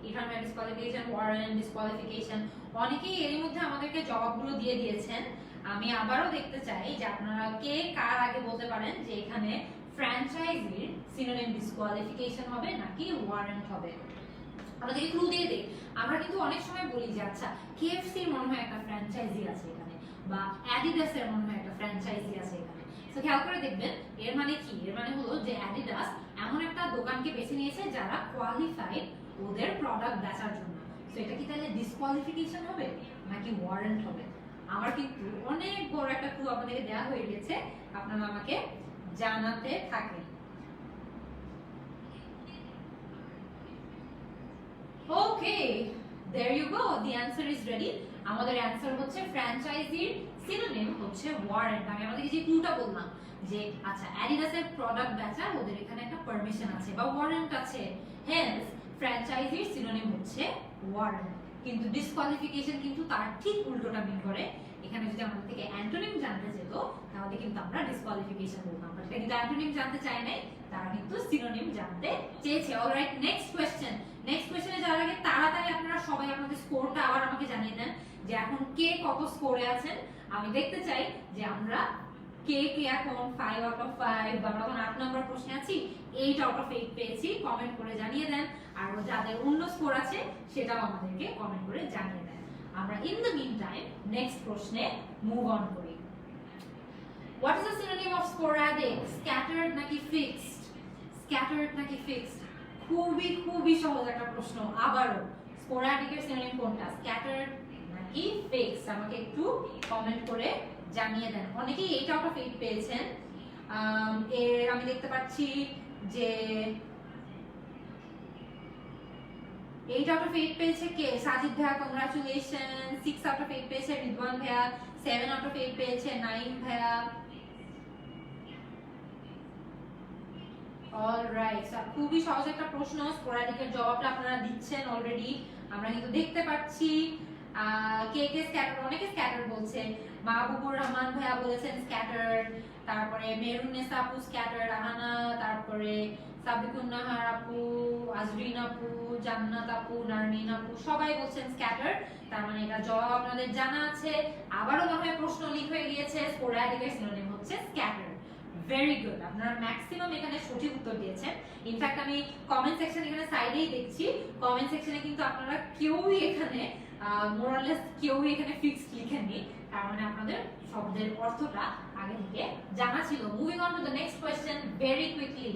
ইরফান ভাই ডিসকোয়ালিফিকেশন, ওয়ারেন্ট, ডিসকোয়ালিফিকেশন। অনেকেই এর মধ্যে আমাদেরকে জবাবগুলো দিয়ে দিয়েছেন। আমি আবারও দেখতে চাই যে আপনারা কে কার আগে বলতে পারেন যে এখানে ফ্র্যাঞ্চাইজির সিনোনিম ডিসকোয়ালিফিকেশন হবে নাকি ওয়ারেন্ট হবে। আমরা যদি ক্লু দিয়ে দেই, আমরা কিন্তু অনেক সময় বলি যে আচ্ছা KFC এর মনে হয় একটা ফ্র্যাঞ্চাইজি আছে এখানে, বা অ্যাডিডাস এর মনে হয় একটা ফ্র্যাঞ্চাইজি আছে এখানে। সো খেয়াল করে দেখবেন এর মানে কি? এর মানে হলো যে অ্যাডিডাস এমন একটা দোকানকে বেছে নিয়েছে যারা কোয়ালিফাইড ওদের প্রোডাক্ট বেচার জন্য। সো এটা কি তাহলে ডিসকোয়ালিফিকেশন হবে নাকি ওয়ারেন্ট হবে? আমার কিন্তু অনেক বড় একটা ক্লু আপনাদেরকে দেওয়া হয়ে গেছে, আপনারা আমাকে জানাতে থাকেন। ওকে, there you go, the answer is ready. আমাদের অ্যানসার হচ্ছে ফ্র্যাঞ্চাইজির সিনোনিম হচ্ছে ওয়ারেন্ট। আমি আমাদেরকে যে ক্লুটা বললাম যে আচ্ছা অ্যাডিডাসের প্রোডাক্ট বেচা ওদের এখানে একটা পারমিশন আছে বা ওয়ারেন্ট আছে, হেন্স ফ্র্যাঞ্চাইজির সিনোনিম হচ্ছে ওয়ারেন্ট। কিন্তু ডিসকোয়ালিফিকেশন কিন্তু তার ঠিক উল্টোটা মিন করে। এখানে যদি আমাদের থেকে অ্যান্টোনিম জানতে যেত তাহলে কিন্তু আমরা ডিসকোয়ালিফিকেশন বলতাম, বাট এটা কিন্তু অ্যান্টোনিম জানতে চায় নাই, তারা কিন্তু সিনোনিম জানতে চেয়েছে। Alright, next question. নেক্সট কোশ্চেনে যাওয়ার আগে তাড়াতাড়ি আপনারা সবাই আপনাদের স্কোরটা আবার আমাকে জানিয়ে দেন যে এখন কে কত স্কোরে আছেন। আমি দেখতে চাই যে আমরা কে কে এখন 5 আউট অফ 5 বা আমরা এখন 8 নম্বর প্রশ্নে আছি 8 আউট অফ 8 পেয়েছি, কমেন্ট করে জানিয়ে দেন। আর যাদের অন্য স্কোর আছে সেটাও আমাদেরকে কমেন্ট করে জানিয়ে দেন। আমরা in the meantime next প্রশ্নে মুভ অন করি। What is the synonym of sporadic? Scattered নাকি ফিক্সড? স্ক্যাটার্ড নাকি ফিক্সড? খুবই খুবই সহজ একটা প্রশ্ন। আবারও স্পোরাডিকের সিনোনিম কোনটা, স্ক্যাটার্ড নাকি ফিক্সড? আমাকে একটু কমেন্ট করে জানিয়ে দেন। অনেকেই 8 আউট অফ 8 পেয়েছেন। এর আমি দেখতে পাচ্ছি যে 8 আউট অফ 8 পেয়েছে কে? সাজিদ ভাইয়া, কংগ্রাচুলেশন। 6 আউট অফ 8 পেয়েছে রিদওয়ান ভাইয়া। 7 আউট অফ 8 পেয়েছে নাইম ভাইয়া। অলরাইট, খুবই সহজ একটা প্রশ্ন। স্পোরাডিকের জবাবটা আপনারা দিচ্ছেন অলরেডি, আমরা কিন্তু দেখতে পাচ্ছি। কে কে স্ক্যাটার, অনেকে স্ক্যাটার বলছে। মাহবুবুর রহমান ভাইয়া বলেছেন স্ক্যাটার, তারপরে মেরুন্নেসা আপু স্ক্যাটার, রাহানা, তারপরে সাবিকুন নাহার আপু, আজরিন আপু, জান্নাত আপু, নারমিন আপু সবাই বলছেন স্ক্যাটার। তার মানে এটা জবাব আপনাদের জানা আছে। আবারও মনে হয় প্রশ্ন লিক হয়ে গিয়েছে। স্পোরাডিকের সিনোনিম হচ্ছে স্ক্যাটার। ভেরি গুড, আপনারা ম্যাক্সিমাম এখানে সঠিক উত্তর দিয়েছেন। ইনফ্যাক্ট আমি কমেন্ট সেকশন এখানে সাইডেই দেখছি, কমেন্ট সেকশনে কিন্তু আপনারা কেউই এখানে মোরালেস কেউই এখানে ফিক্সড লিখেননি। তার মানে আপনাদের শব্দের অর্থটা আগে থেকে জানা ছিল। Moving on to the next question very quickly.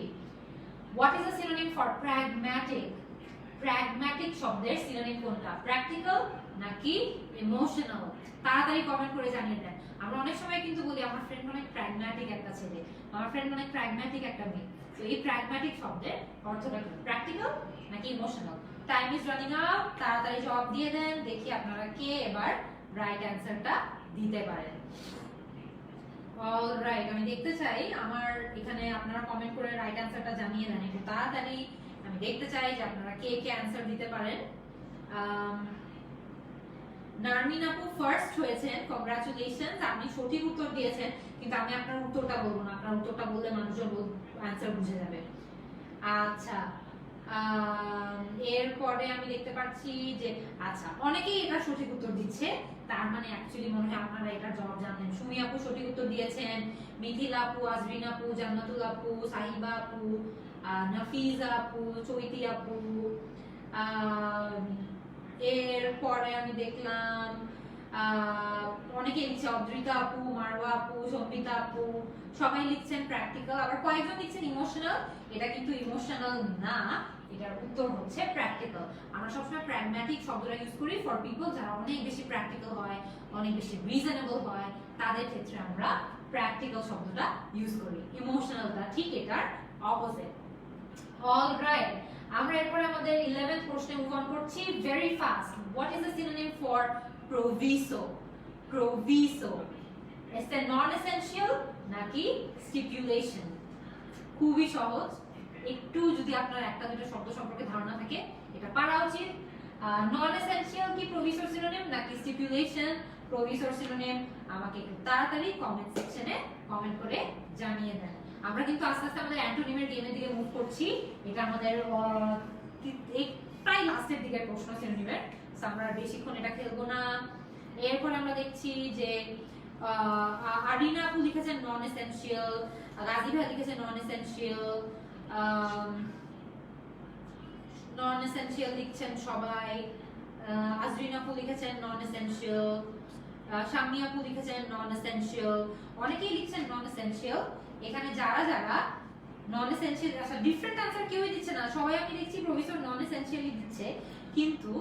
What is the synonym for pragmatic? Pragmatic শব্দের সিনোনিম কোনটা, প্র্যাকটিক্যাল নাকি ইমোশনাল? তাড়াতাড়ি কমেন্ট করে জানিয়ে দেন। আমরা অনেক সময় কিন্তু বলি আমার ফ্রেন্ড অনেক প্র্যাগম্যাটিক একটা ছেলে, আমার ফ্রেন্ড অনেক প্র্যাগম্যাটিক একটা মেয়ে। তো এই প্র্যাগম্যাটিক শব্দের অর্থটা কি, প্র্যাকটিক্যাল নাকি emotional? Time is running out, তাড়াতাড়ি জবাব দিয়ে দেন। দেখি আপনারা কে এবার রাইট অ্যানসারটা দিতে পারেন। অলরাইট, আমি দেখতে চাই আমার এখানে আপনারা কমেন্ট করে রাইট অ্যানসারটা জানিয়ে দেন একটু তাড়াতাড়ি। আমি দেখতে চাই যে আপনারা কে কে অ্যানসার দিতে পারেন। নারমিন আপু ফার্স্ট হয়েছেন, কংগ্রাচুলেশনস, আপনি সঠিক উত্তর দিয়েছেন। কিন্তু আমি আপনার উত্তরটা বলবো না, আপনার উত্তরটা বললে মানুষজন অ্যানসার বুঝে যাবে। আচ্ছা, এরপরে আমি দেখতে পাচ্ছি যে আচ্ছা অনেকেই এটা সঠিক উত্তর দিচ্ছে, তার মানে অ্যাকচুয়ালি মনে হয় আপনারা এটা জবাব জানেন। সুমি আপু সঠিক উত্তর দিয়েছেন, মিথিলা আপু, আজরিন আপু, জান্নাতুল আপু, সাহিবা আপু, নাফিজা আপু, চৈতি আপু। এরপরে আমি দেখলাম অনেকে লিখছে অদ্রিতা আপু, মারওয়া আপু, সম্বিতা আপু, সবাই লিখছেন প্র্যাকটিক্যাল, আবার কয়েকজন লিখছেন ইমোশনাল। এটা কিন্তু ইমোশনাল না, এটার উত্তর হচ্ছে প্র্যাকটিক্যাল। আমরা সবসময় প্র্যাগম্যাটিক শব্দটা ইউজ করি ফর পিপল যারা অনেক বেশি প্র্যাকটিক্যাল হয়, অনেক বেশি রিজনেবল হয়, তাদের ক্ষেত্রে আমরা প্র্যাকটিক্যাল শব্দটা ইউজ করি। ইমোশনালটা ঠিক এটার অপোজিট। অলরাইট, আমরা এরপরে আমাদের 11th প্রশ্নে মুভ অন করছি very fast. What is the synonym for proviso? Proviso it's a non essential নাকি স্টিপুলেশন? খুবই সহজ, একটু যদি আপনার একটা দুটো শব্দ সম্পর্কে ধারণা থাকে এটা পারা উচিত। নন এসেনশিয়াল কি প্রোভিসোর সিনোনিম নাকি স্টিপুলেশন? প্রোভিসোর সিনোনিম আমাকে একটু তাড়াতাড়ি কমেন্ট সেকশনে কমেন্ট করে জানিয়ে দেন। আমরা কিন্তু আস্তে আস্তে আমাদের অ্যান্টোনিমের গেমের দিকে মুভ করছি। এটা আমাদের প্রায় লাস্টের দিকের প্রশ্ন সিনোনিমের, সো আমরা বেশিক্ষণ এটা খেলবো না। এরপর আমরা দেখছি যে আরিনা আপু লিখেছেন নন এসেনশিয়াল, গাজী ভাই লিখেছেন নন এসেনশিয়াল, নন এসেনশিয়াল লিখছেন সবাই। আজরিন আপু লিখেছেন নন এসেনশিয়াল, শাম্মী আপু লিখেছেন নন এসেনশিয়াল, অনেকেই লিখছেন নন এসেনশিয়াল। এখানে যারা যারা নন এসেনশিয়াল, আচ্ছা ডিফারেন্ট আনসার কেউই দিচ্ছে না, সবাই আমি দেখছি প্রফেসর নন এসেনশিয়ালই দিচ্ছে। কিন্তু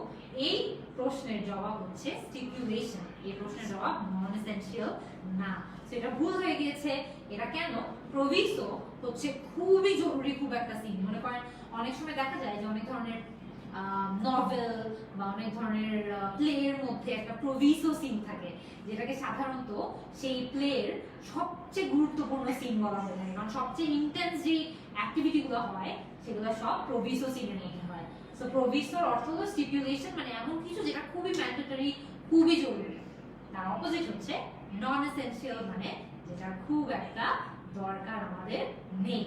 এই প্রশ্নের জবাব হচ্ছে স্টিপুলেশন, এই প্রশ্নের জবাব নন এসেনশিয়াল না। সেটা ভুল হয়ে গিয়েছে। এটা কেন? প্রভিসো হচ্ছে খুবই জরুরি খুব একটা সিন। মনে করেন অনেক সময় দেখা যায় যে অনেক ধরনের নভেল বা অনেক ধরনের প্লের মধ্যে একটা প্রভিসো সিন থাকে, যেটাকে সাধারণত সেই প্লের সবচেয়ে গুরুত্বপূর্ণ সিন বলা হয়ে থাকে, কারণ সবচেয়ে ইন্টেন্স যে অ্যাক্টিভিটিগুলো হয় সেগুলো সব প্রভিসো সিনের মধ্যে হয়। সো প্রভিসোর অর্থ হলো স্টিপুলেশন, মানে এমন কিছু যেটা খুবই ম্যান্ডেটরি, খুবই জরুরি। তার অপোজিট হচ্ছে নন এসেনশিয়াল, মানে যেটা খুব একটা দরকার আমাদের নেই।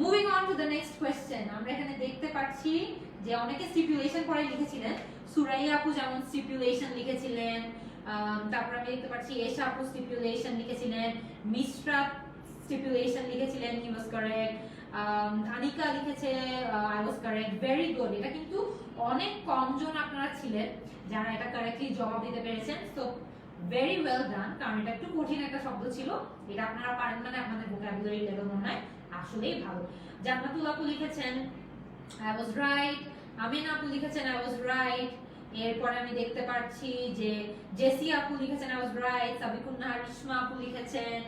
Moving on to the next question, আমরা এখানে দেখতে পাচ্ছি যে অনেকে স্টিপুলেশন পরে লিখেছিলেন। সুরাইয়া আপু যেমন স্টিপুলেশন লিখেছিলেন, তারপর আমি দেখতে পাচ্ছি এশা আপু স্টিপুলেশন লিখেছিলেন, মিশ্রা স্টিপুলেশন লিখেছিলেন, হি ওয়াজ কারেক্ট। আনিকা লিখেছে I was correct, very good. এটা কিন্তু অনেক কম জন আপনারা ছিলেন যারা এটা কারেক্টলি জবাব দিতে পেরেছেন, সো ভেরি ওয়েল ডান, কারণ এটা একটু কঠিন একটা শব্দ ছিল। এটা আপনারা পারেন মানে আপনাদের ভোকাবুলারি লেভেল মনে হয় আসলেই ভালো। জান্নাতুল আপু লিখেছেন আই ওয়াজ রাইট, আমিনা আপু লিখেছেন আই ওয়াজ রাইট। এরপরে আমি দেখতে পাচ্ছি যে জেসি আপু লিখেছেন I was right, Sabikun Nahar Isma আপু লিখেছেন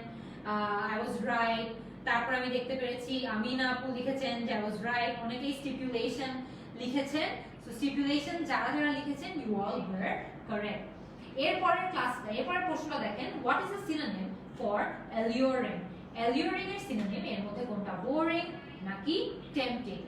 আই ওয়াজ রাইট। তারপর আমি দেখতে পেরেছি আমিনা আপু লিখেছেন যে আই ওয়াজ রাইট। অনেকেই স্টিপুলেশন লিখেছেন, সো স্টিপুলেশন যারা যারা লিখেছেন ইউ অল ওয়্যার কারেক্ট। এরপরের প্রশ্নটা দেখেন, what is a synonym for alluring? Alluring এর সিনোনিম এর মধ্যে কোনটা? বোরিং নাকি টেম্পটিং?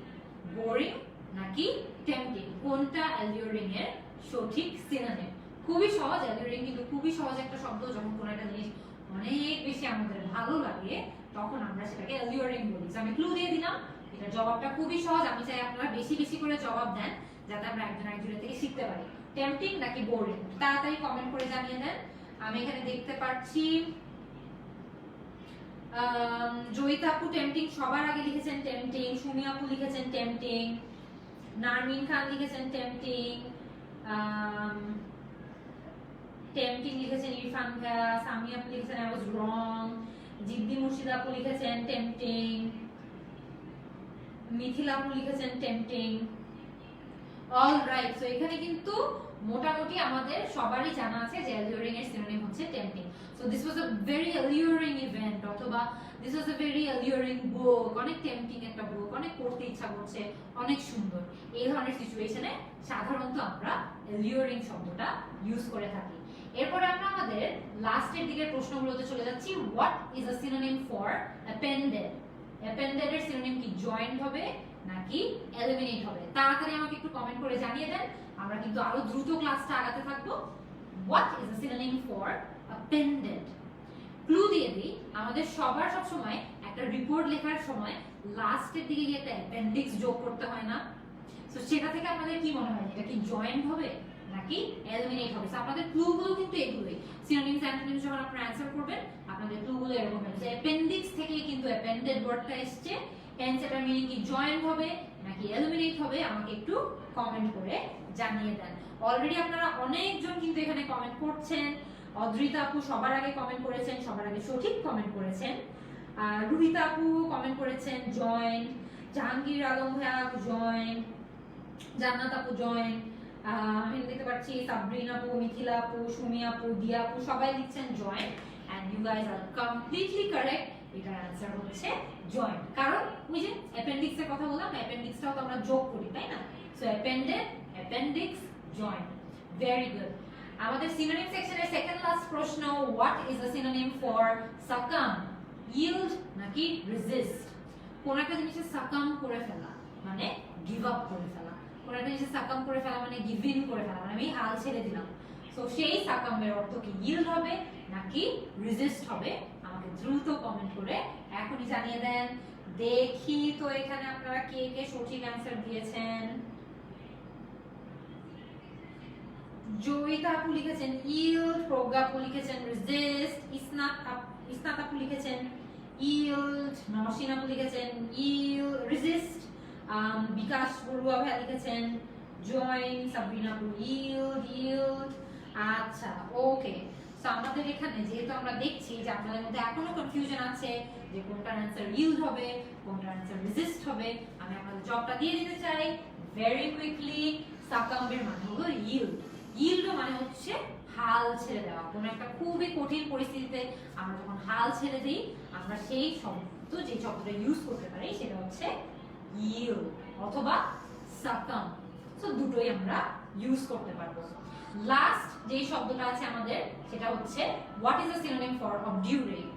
বোরিং নাকি টেম্পটিং, কোনটা অ্যালিউরিং এর সঠিক সিনোনিম? খুবই সহজ, অ্যালিউরিং কিন্তু খুবই সহজ একটা শব্দ। যখন কোনো একটা জিনিস অনেক বেশি আমাদের ভালো লাগে তখন আমরা সেটাকে অ্যালিউরিং বলি। আমি ক্লু দিয়ে দিলাম, এটা জবাবটা খুবই সহজ। আমি চাই আপনারা বেশি বেশি করে জবাব দেন যাতে আমরা একজন আরেকজনের থেকে শিখতে পারি। টেম্পটিং নাকি বোরিং, তাড়াতাড়ি কমেন্ট করে জানিয়ে দেন। আমি এখানে দেখতে পাচ্ছি জয়িতা আপু টেম্পটিং সবার আগে লিখেছেন টেম্পটিং, সুমি আপু লিখেছেন টেম্পটিং, নারমিন খান লিখেছেন টেম্পটিং, টেম্পটিং লিখেছেন ইরফান ভাইয়া, সামি আপু লিখেছেন আই ওয়াজ রং, জিদ্দি মুর্শিদ আপু লিখেছেন টেম্পটিং, মিথিলা আপু লিখেছেন টেম্পটিং। অল রাইট, সো এখানে কিন্তু মোটামুটি আমাদের সবারই জানা আছে যে অ্যালিউরিং এর সিনোনিম হচ্ছে tempting. So this was a very alluring event, অথবা this was a very alluring book, অনেক টেম্পটিং একটা বুক, অনেক পড়তে ইচ্ছা করছে, অনেক সুন্দর। এই ধরনের সিচুয়েশনে সাধারণত আমরা অ্যালিউরিং শব্দটা ইউজ করে থাকি। এরপরে আমরা আমাদের লাস্টের দিকের প্রশ্নগুলোতে চলে যাচ্ছি। What is a synonym for অ্যাপেন্ডেড? অ্যাপেন্ডেড এর সিনোনিম কি জয়েন্ট হবে নাকি এলিমিনেট হবে? তাড়াতাড়ি আমাকে একটু কমেন্ট করে জানিয়ে দেন, আমরা কিন্তু আরো দ্রুত ক্লাসটা আগাতে থাকবো। What is a synonym for অ্যাপেন্ডেড? Clue দিয়ে দিই, আমাদের সবার সব সময় একটা রিপোর্ট লেখার সময় লাস্টের দিকে গিয়ে একটা অ্যাপেন্ডিক্স যোগ করতে হয় না? সো সেটা থেকে আপনাদের কি মনে হয়, এটা কি জয়েন্ট হবে নাকি এলিমিনেট হবে? সো আপনাদের ক্লুগুলো কিন্তু এগুলোই। সিনোনিমস অ্যান্টোনিমস যখন আপনারা অ্যানসার করবেন আপনাদের ক্লুগুলো এরকম হবে যে অ্যাপেন্ডিক্স থেকে কিন্তু অ্যাপেন্ডেড ওয়ার্ডটা এসেছে, হেন্স এটার মিনিং কি জয়েন্ট হবে নাকি এলিমিনেট হবে আমাকে একটু কমেন্ট করে জানিয়ে দেন। অলরেডি আপনারা অনেকজন কিন্তু এখানে কমেন্ট করছেন। অদ্রিতা আপু সবার আগে কমেন্ট করেছেন, সবার আগে সঠিক কমেন্ট করেছেন। রুহিতা আপু কমেন্ট করেছেন জয়েন্ট, জাহাঙ্গীর আলম ভাইয়া জয়েন্ট, জান্নাত আপু জয়েন্ট, আমি দেখতে পাচ্ছি সাবরিনা আপু, মিথিলা আপু, সুমি আপু, দিয়া আপু সবাই লিখছেন joint, and you guys are completely correct. এটার आंसर হচ্ছে জয়েন্ট, কারণ ওই যে অ্যাপেন্ডিক্স এর কথা বললাম, অ্যাপেন্ডিক্সটাও তো আমরা যোগ করি তাই না? So অ্যাপেন্ডেড, appendix, joint. Very good. আমাদের সিনোনিম সেকশনের সেকেন্ড লাস্ট প্রশ্ন, what is a synonym for succumb? yield নাকি রেজিস্ট? কোন একটা জিনিসে সাকাম করে ফেলা মানে গিভ আপ করে ফেলা, কোন একটা জিনিসে সাকাম করে ফেলা মানে গিভ ইন করে ফেলা, মানে আমি হাল ছেড়ে দিলাম। সো সেই সাকামের অর্থ কি yield হবে নাকি রেজিস্ট হবে? আমাকে দ্রুত কমেন্ট করে এখনই জানিয়ে দেন। দেখি তো এখানে আপনারা কে কে সঠিক অ্যানসার দিয়েছেন। জয়িতা আপু লিখেছেন yield, প্রজ্ঞা আপু লিখেছেন resist, ইসনাত আপু লিখেছেন yield, নওশিন আপু লিখেছেন yield resist, বিকাশ বড়ুয়া ভাই লিখেছেন join, সাবরিনা আপু yield। আচ্ছা ওকে, সো আমাদের এখানে যেহেতু আমরা দেখছি যে আপনাদের মধ্যে এখনো কনফিউশন আছে যে কোনটার অ্যানসার yield হবে কোনটার অ্যানসার resist হবে, আমি আপনাদের জবটা দিয়ে দিতে চাই ভেরি কুইকলি। সাকাম্বের মানে হলো yield, yield মানে হচ্ছে হাল ছেড়ে দেওয়া। কোনো একটা খুবই কঠিন পরিস্থিতিতে আমরা যখন হাল ছেড়ে দিই আমরা সেই শব্দ যে শব্দটা ইউজ করতে পারি সেটা হচ্ছে yield অথবা succumb। সো দুটোই আমরা ইউজ করতে পারবো। লাস্ট যে শব্দটা আছে আমাদের সেটা হচ্ছে what is a synonym for obdurate.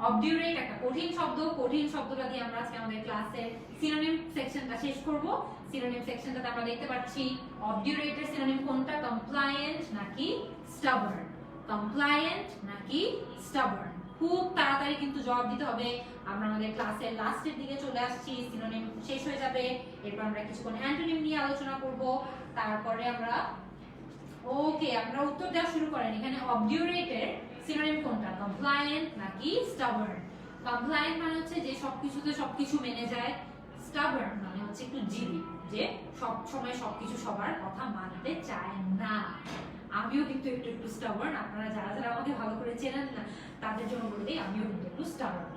Obdurate একটা কঠিন শব্দ, কঠিন শব্দটা দিয়ে আমরা আজকে আমাদের ক্লাসের সিনোনিম সেকশনটা শেষ করব। সিনোনিম সেকশনটাতে আমরা দেখতে পাচ্ছি অবডিউরেটের সিনোনিম কোনটা, কমপ্লায়েন্ট নাকি স্টাবার্ন, কমপ্লায়েন্ট নাকি স্টাবার্ন। খুব তাড়াতাড়ি কিন্তু জবাব দিতে হবে। আমরা আমাদের ক্লাসের লাস্টের দিকে চলে আসছি, সিনোনিম শেষ হয়ে যাবে, এরপর আমরা কিছুক্ষণ অ্যান্টোনিম নিয়ে আলোচনা করব, তারপরে আমরা ওকে আমরা উত্তর দেওয়া শুরু করেন। এখানে অবডিউরেটের সিনোনিম কোনটা, কমপ্লায়েন্ট নাকি স্টাবার্ন? কমপ্লায়েন্ট মানে হচ্ছে যে সবকিছুতে সবকিছু মেনে যায়, স্টাবার্ন মানে হচ্ছে একটু জিদি, যে সব সময় সবকিছু সবার কথা মানতে চায় না। আমিও কিন্তু একটু একটু স্টাবার্ন, আপনারা যারা যারা আমাকে ভালো করে চেনেন না তাদের জন্য বলে দিই আমিও কিন্তু একটু স্টাবার্ন।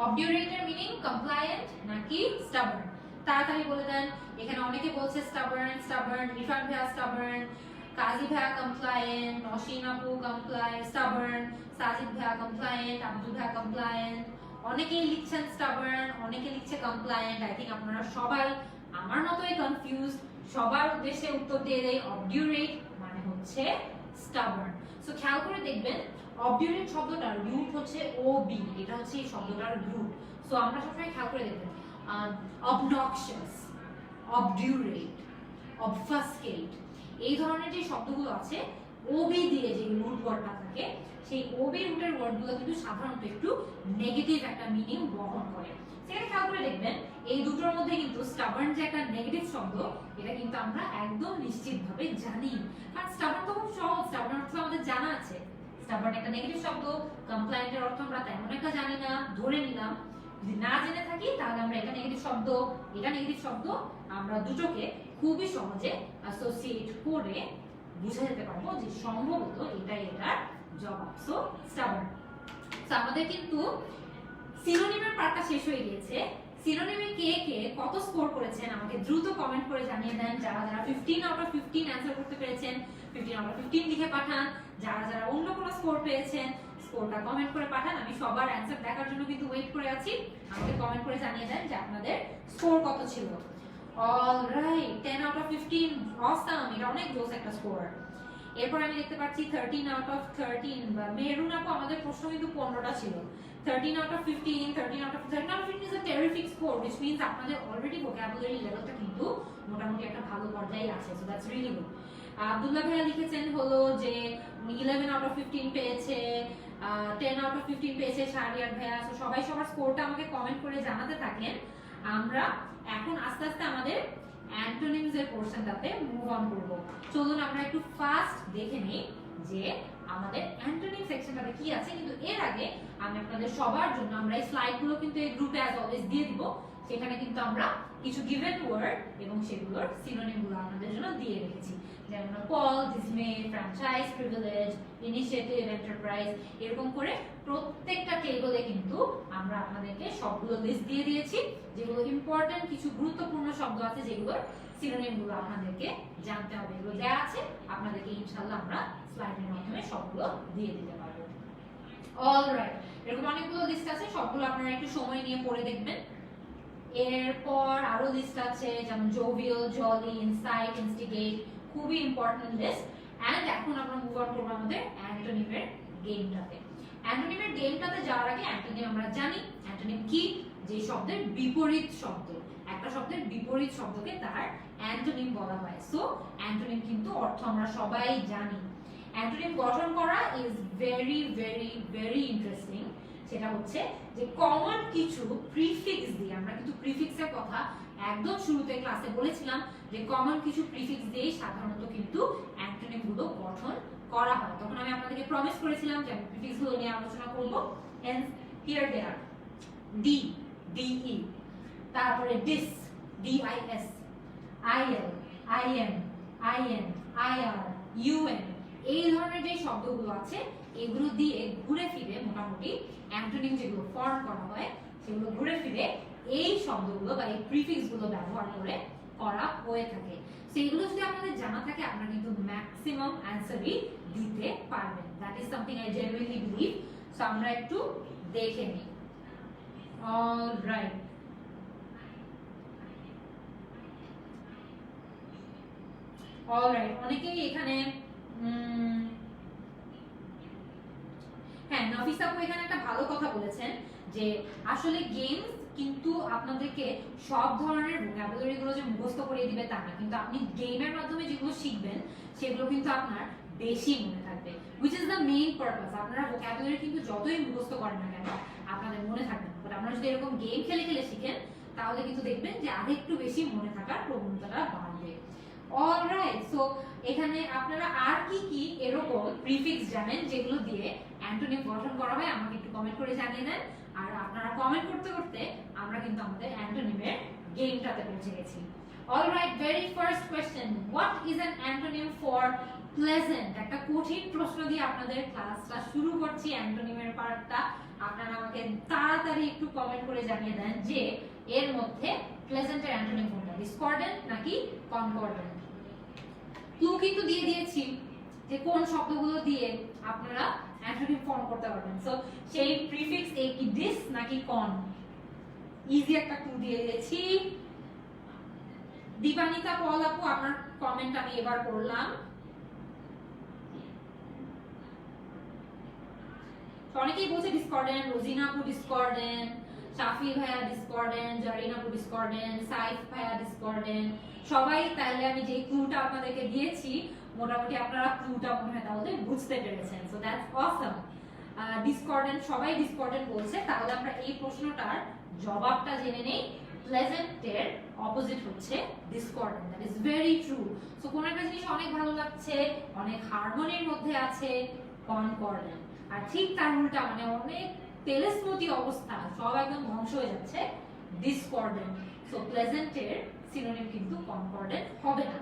অবডিউরেটের মিনিং কমপ্লায়েন্ট নাকি স্টাবার্ন? তাড়াতাড়ি বলে দেন। এখানে অনেকে বলছে স্টাবার্ন স্টাবার্ন, ইরফান ভাইয়া স্টাবার্ন, কাজী ভাইয়া কমপ্লায়েন্ট, নসিন আপু কমপ্লায়েন্ট স্টাবার্ন, সাজিদ ভাইয়া কমপ্লায়েন্ট, আব্দুল ভাইয়া কমপ্লায়েন্ট। অনেকেই লিখছেন স্টাবার্ন, অনেকে লিখছে কমপ্লায়েন্ট। আই থিংক আপনারা সবাই আমার মতোই কনফিউজ। সবার উদ্দেশ্যে উত্তর দিয়ে দেই অবডিউরেট মানে হচ্ছে স্টাবার্ন। সো খেয়াল করে দেখবেন অবডিউরেট শব্দটার রুট হচ্ছে ওবি, এটা হচ্ছে এই শব্দটার রুট। সো আমরা সবসময় খেয়াল করে দেখবেন obnoxious, obdurate, obfuscate এই ধরনের যে শব্দগুলো আছে ওবি দিয়ে যে রুট ওয়ার্ডটা থাকে, সেই ওবি রুটের ওয়ার্ডগুলো কিন্তু সাধারণত একটু নেগেটিভ একটা মিনিং বহন করে। সেখানে খেয়াল করে দেখবেন এই দুটোর মধ্যে কিন্তু স্টাবার্ন যে একটা নেগেটিভ শব্দ, এটা কিন্তু আমরা একদম নিশ্চিতভাবে জানি, কারণ স্টাবার্ন তো খুব সহজ, স্টাবার্ন অর্থ আমাদের জানা আছে। স্টাবার্ন একটা নেগেটিভ শব্দ, কমপ্লায়েন্টের অর্থ আমরা তেমন একটা জানি না, ধরে নিলাম। যদি না জেনে থাকি তাহলে আমরা এটা নেগেটিভ শব্দ, এটা নেগেটিভ শব্দ, আমরা দুটোকে খুবই সহজে অ্যাসোসিয়েট করে বুঝে যেতে পারবো যে সম্ভবত এটাই এটার জবাব। So stubborn. সো আমাদের কিন্তু সিনোনিমের পার্টটা শেষ হয়ে গিয়েছে। সিনোনিমে কে কে কত স্কোর করেছেন আমাকে দ্রুত কমেন্ট করে জানিয়ে দেন। যারা যারা 15 আউট অফ 15 অ্যানসার করতে পেরেছেন 15 আউট অফ 15 লিখে পাঠান। যারা যারা অন্য কোনো স্কোর পেয়েছেন স্কোরটা কমেন্ট করে পাঠান। আমি সবার অ্যানসার দেখার জন্য কিন্তু ওয়েট করে আছি। আমাকে কমেন্ট করে জানিয়ে দেন যে আপনাদের স্কোর কত ছিল। অলরাইট, 10 আউট অফ 15, অসাম, এটা অনেক জোস একটা স্কোর। এরপর আমি দেখতে পাচ্ছি 13 আউট অফ 13, বা মেরুন আপু আমাদের প্রশ্ন কিন্তু 15টা ছিল। 13 out of 15, 13 out of 15 is a terrific score, which means আপনাদের অলরেডি vocabulary লেভেলটা কিন্তু মোটামুটি একটা ভালো পর্যায়ে আছে। So that's really good. Abdullah ভাইয়া লিখেছেন হলো যে 11 out of 15 পেয়েছে, 10 out of 15 পেয়েছে শাহরিয়ার ভাইয়া। So সবাই সবার স্কোরটা আমাকে কমেন্ট করে জানাতে থাকেন। আমরা এখন আস্তে আস্তে আমাদের অ্যান্টোনিমস এর পোরশনটাতে মুভ অন করব। চলুন আমরা একটু ফাস্ট দেখে নিই যে আমাদের অ্যান্টোনিম সেকশনটাতে কি আছে। কিন্তু এর আগে আমি আপনাদের সবার জন্য আমরা এই স্লাইডগুলো কিন্তু এই গ্রুপে অ্যাজ অলওয়েজ দিয়ে দিব। সেখানে কিন্তু আমরা কিছু গিভেন ওয়ার্ড এবং সেগুলোর সিনোনিমগুলো আপনাদের জন্য দিয়ে রেখেছি, যেমন পল, ডিসমে, ফ্র্যাঞ্চাইজ, প্রিভিলেজ, ইনিশিয়েটিভ, এন্টারপ্রাইজ, এরকম করে প্রত্যেকটা টেবলে কিন্তু আমরা আপনাদেরকে সবগুলো লিস্ট দিয়ে দিয়েছি। যেগুলো ইম্পর্টেন্ট কিছু গুরুত্বপূর্ণ শব্দ আছে যেগুলোর সিনোনিমগুলো আপনাদেরকে জানতে হবে। এগুলো দেয়া আছে, আপনাদেরকে ইনশাআল্লাহ আমরা স্লাইডের মাধ্যমে সবগুলো দিয়ে দিতে পারবো। অলরাইট, এরকম অনেকগুলো লিস্ট আছে, সবগুলো আপনারা একটু সময় নিয়ে পড়ে দেখবেন। এরপর আরো লিস্ট আছে, যেমন জোভিয়াল, জলি, ইনসাইট, ইনস্টিগেট, খুবই ইম্পর্টেন্ট লিস্ট। এন্ড এখন আমরা মুভ অন করব আমাদের অ্যান্টোনিমের গেমটাতে। অ্যান্টোনিমের গেমটাতে যাওয়ার আগে অ্যান্টোনিম আমরা জানি। অ্যান্টোনিম কি? যে শব্দের বিপরীত শব্দ, একটা শব্দের বিপরীত শব্দকে তার অ্যান্টোনিম বলা হয়। সো অ্যান্টোনিম কিন্তু অর্থ আমরা সবাই জানি। অ্যান্টোনিম গঠন করা is very very very interesting. সেটা হচ্ছে যে কমন কিছু প্রিফিক্স দিয়ে, আমরা কিন্তু প্রিফিক্সের কথা একদম শুরুতে ক্লাসে বলেছিলাম যে কমন কিছু প্রিফিক্স দিয়ে সাধারণত কিন্তু অ্যান্টোনিম গুলো গঠন করা হয়। তখন আমি আপনাদেরকে প্রমিস করেছিলাম যে আমি প্রিফিক্স গুলো নিয়ে আলোচনা করব। Hence here they are D, DE, তারপরে dis, DIS, IL, IM, IN, IR, UN, এই ধরনের যে শব্দগুলো আছে এগুলো দিয়ে ঘুরে ফিরে মোটামুটি অ্যান্টোনিম যেগুলো ফর্ম করা হয় সেগুলো ঘুরে ফিরে এই শব্দগুলো বা এই প্রিফিক্স গুলো ব্যবহার করে করা হয়ে থাকে। সেগুলো যদি আপনাদের জানা থাকে আপনারা কিন্তু ম্যাক্সিমাম অ্যানসারই দিতে পারবেন। That is something I genuinely believe. So আমরা একটু দেখে নিই। অলরাইট, অলরাইট, অনেকেই এখানে হ্যাঁ, নাফিস আপু এখানে একটা ভালো কথা বলেছেন যে আসলে গেমস কিন্তু আপনাদেরকে সব ধরনের ভোকাবুলারি গুলো যে মুখস্থ করিয়ে দিবে তা না, কিন্তু আপনি গেমের মাধ্যমে যেগুলো শিখবেন সেগুলো কিন্তু আপনার বেশি মনে থাকবে, which is the main purpose। আপনারা ভোকাবুলারি কিন্তু যতই মুখস্থ করেন না কেন আপনাদের মনে থাকবে না, বাট আপনারা যদি এরকম গেম খেলে খেলে শিখেন তাহলে কিন্তু দেখবেন যে আরেকটু বেশি মনে থাকার প্রবণতাটা বাড়বে। অলরাইট, সো এখানে আপনারা আর কি কি এরকম প্রিফিক্স জানেন যেগুলো দিয়ে অ্যান্টোনিম গঠন করা হয় আমাকে একটু কমেন্ট করে জানিয়ে দেন। আর আপনারা কমেন্ট করতে করতে আমরা কিন্তু আমাদের অ্যান্টোনিমের গেমটাতে পৌঁছে গেছি। Alright, very first question, what is an antonym for pleasant? একটা কঠিন প্রশ্ন দিয়ে আপনাদের ক্লাসটা শুরু করছি, অ্যান্টোনিমের পার্টটা। আপনারা আমাকে তাড়াতাড়ি একটু কমেন্ট করে জানিয়ে দেন যে এর মধ্যে প্লেজেন্টের অ্যান্টোনিম কোনটা, ডিসকর্ডেন্ট নাকি কনকর্ডেন্ট। ক্লু কিন্তু দিয়ে দিয়েছি যে কোন শব্দগুলো দিয়ে আপনারা অ্যান্টোনিম ফর্ম করতে পারবেন। সো সেই প্রিফিক্স এ কি ডিস নাকি কন, ইজি একটা ক্লু দিয়ে দিয়েছি। দীপানিতা পল আপু, আপনার কমেন্ট আমি এবার করলাম। অনেকেই বলছে ডিসকর্ডেন্ট, রোজিনা আপু ডিসকর্ডেন্ট, শাফি ভাইয়া ডিসকর্ডেন্ট, জারিনা আপু ডিসকর্ডেন্ট, সাইফ ভাইয়া ডিসকর্ডেন্ট। সবাই তাহলে আমি যে ক্লুটা আপনাদেরকে দিয়েছি মোটামুটি আপনারা ক্লুটা মনে হয় তাহলে বুঝতে পেরেছেন। সো দ্যাটস অসম। ডিসকর্ডেন্ট, সবাই ডিসকর্ডেন্ট বলছে, তাহলে আমরা এই প্রশ্নটার জবাবটা জেনে নেই। প্লেজেন্টের অপোজিট হচ্ছে ডিসকর্ডেন্ট, that is very true. So কোন একটা জিনিস অনেক ভালো লাগছে, অনেক হারমোনির মধ্যে আছে, কনকর্ডেন্ট। আর ঠিক তার উল্টা মানে অনেক তেলস্মতি অবস্থা, সব একদম ধ্বংস হয়ে যাচ্ছে, ডিসকর্ডেন্ট। সো প্লেজেন্টের সিনোনিম কিন্তু কনকর্ডেন্ট হবে না।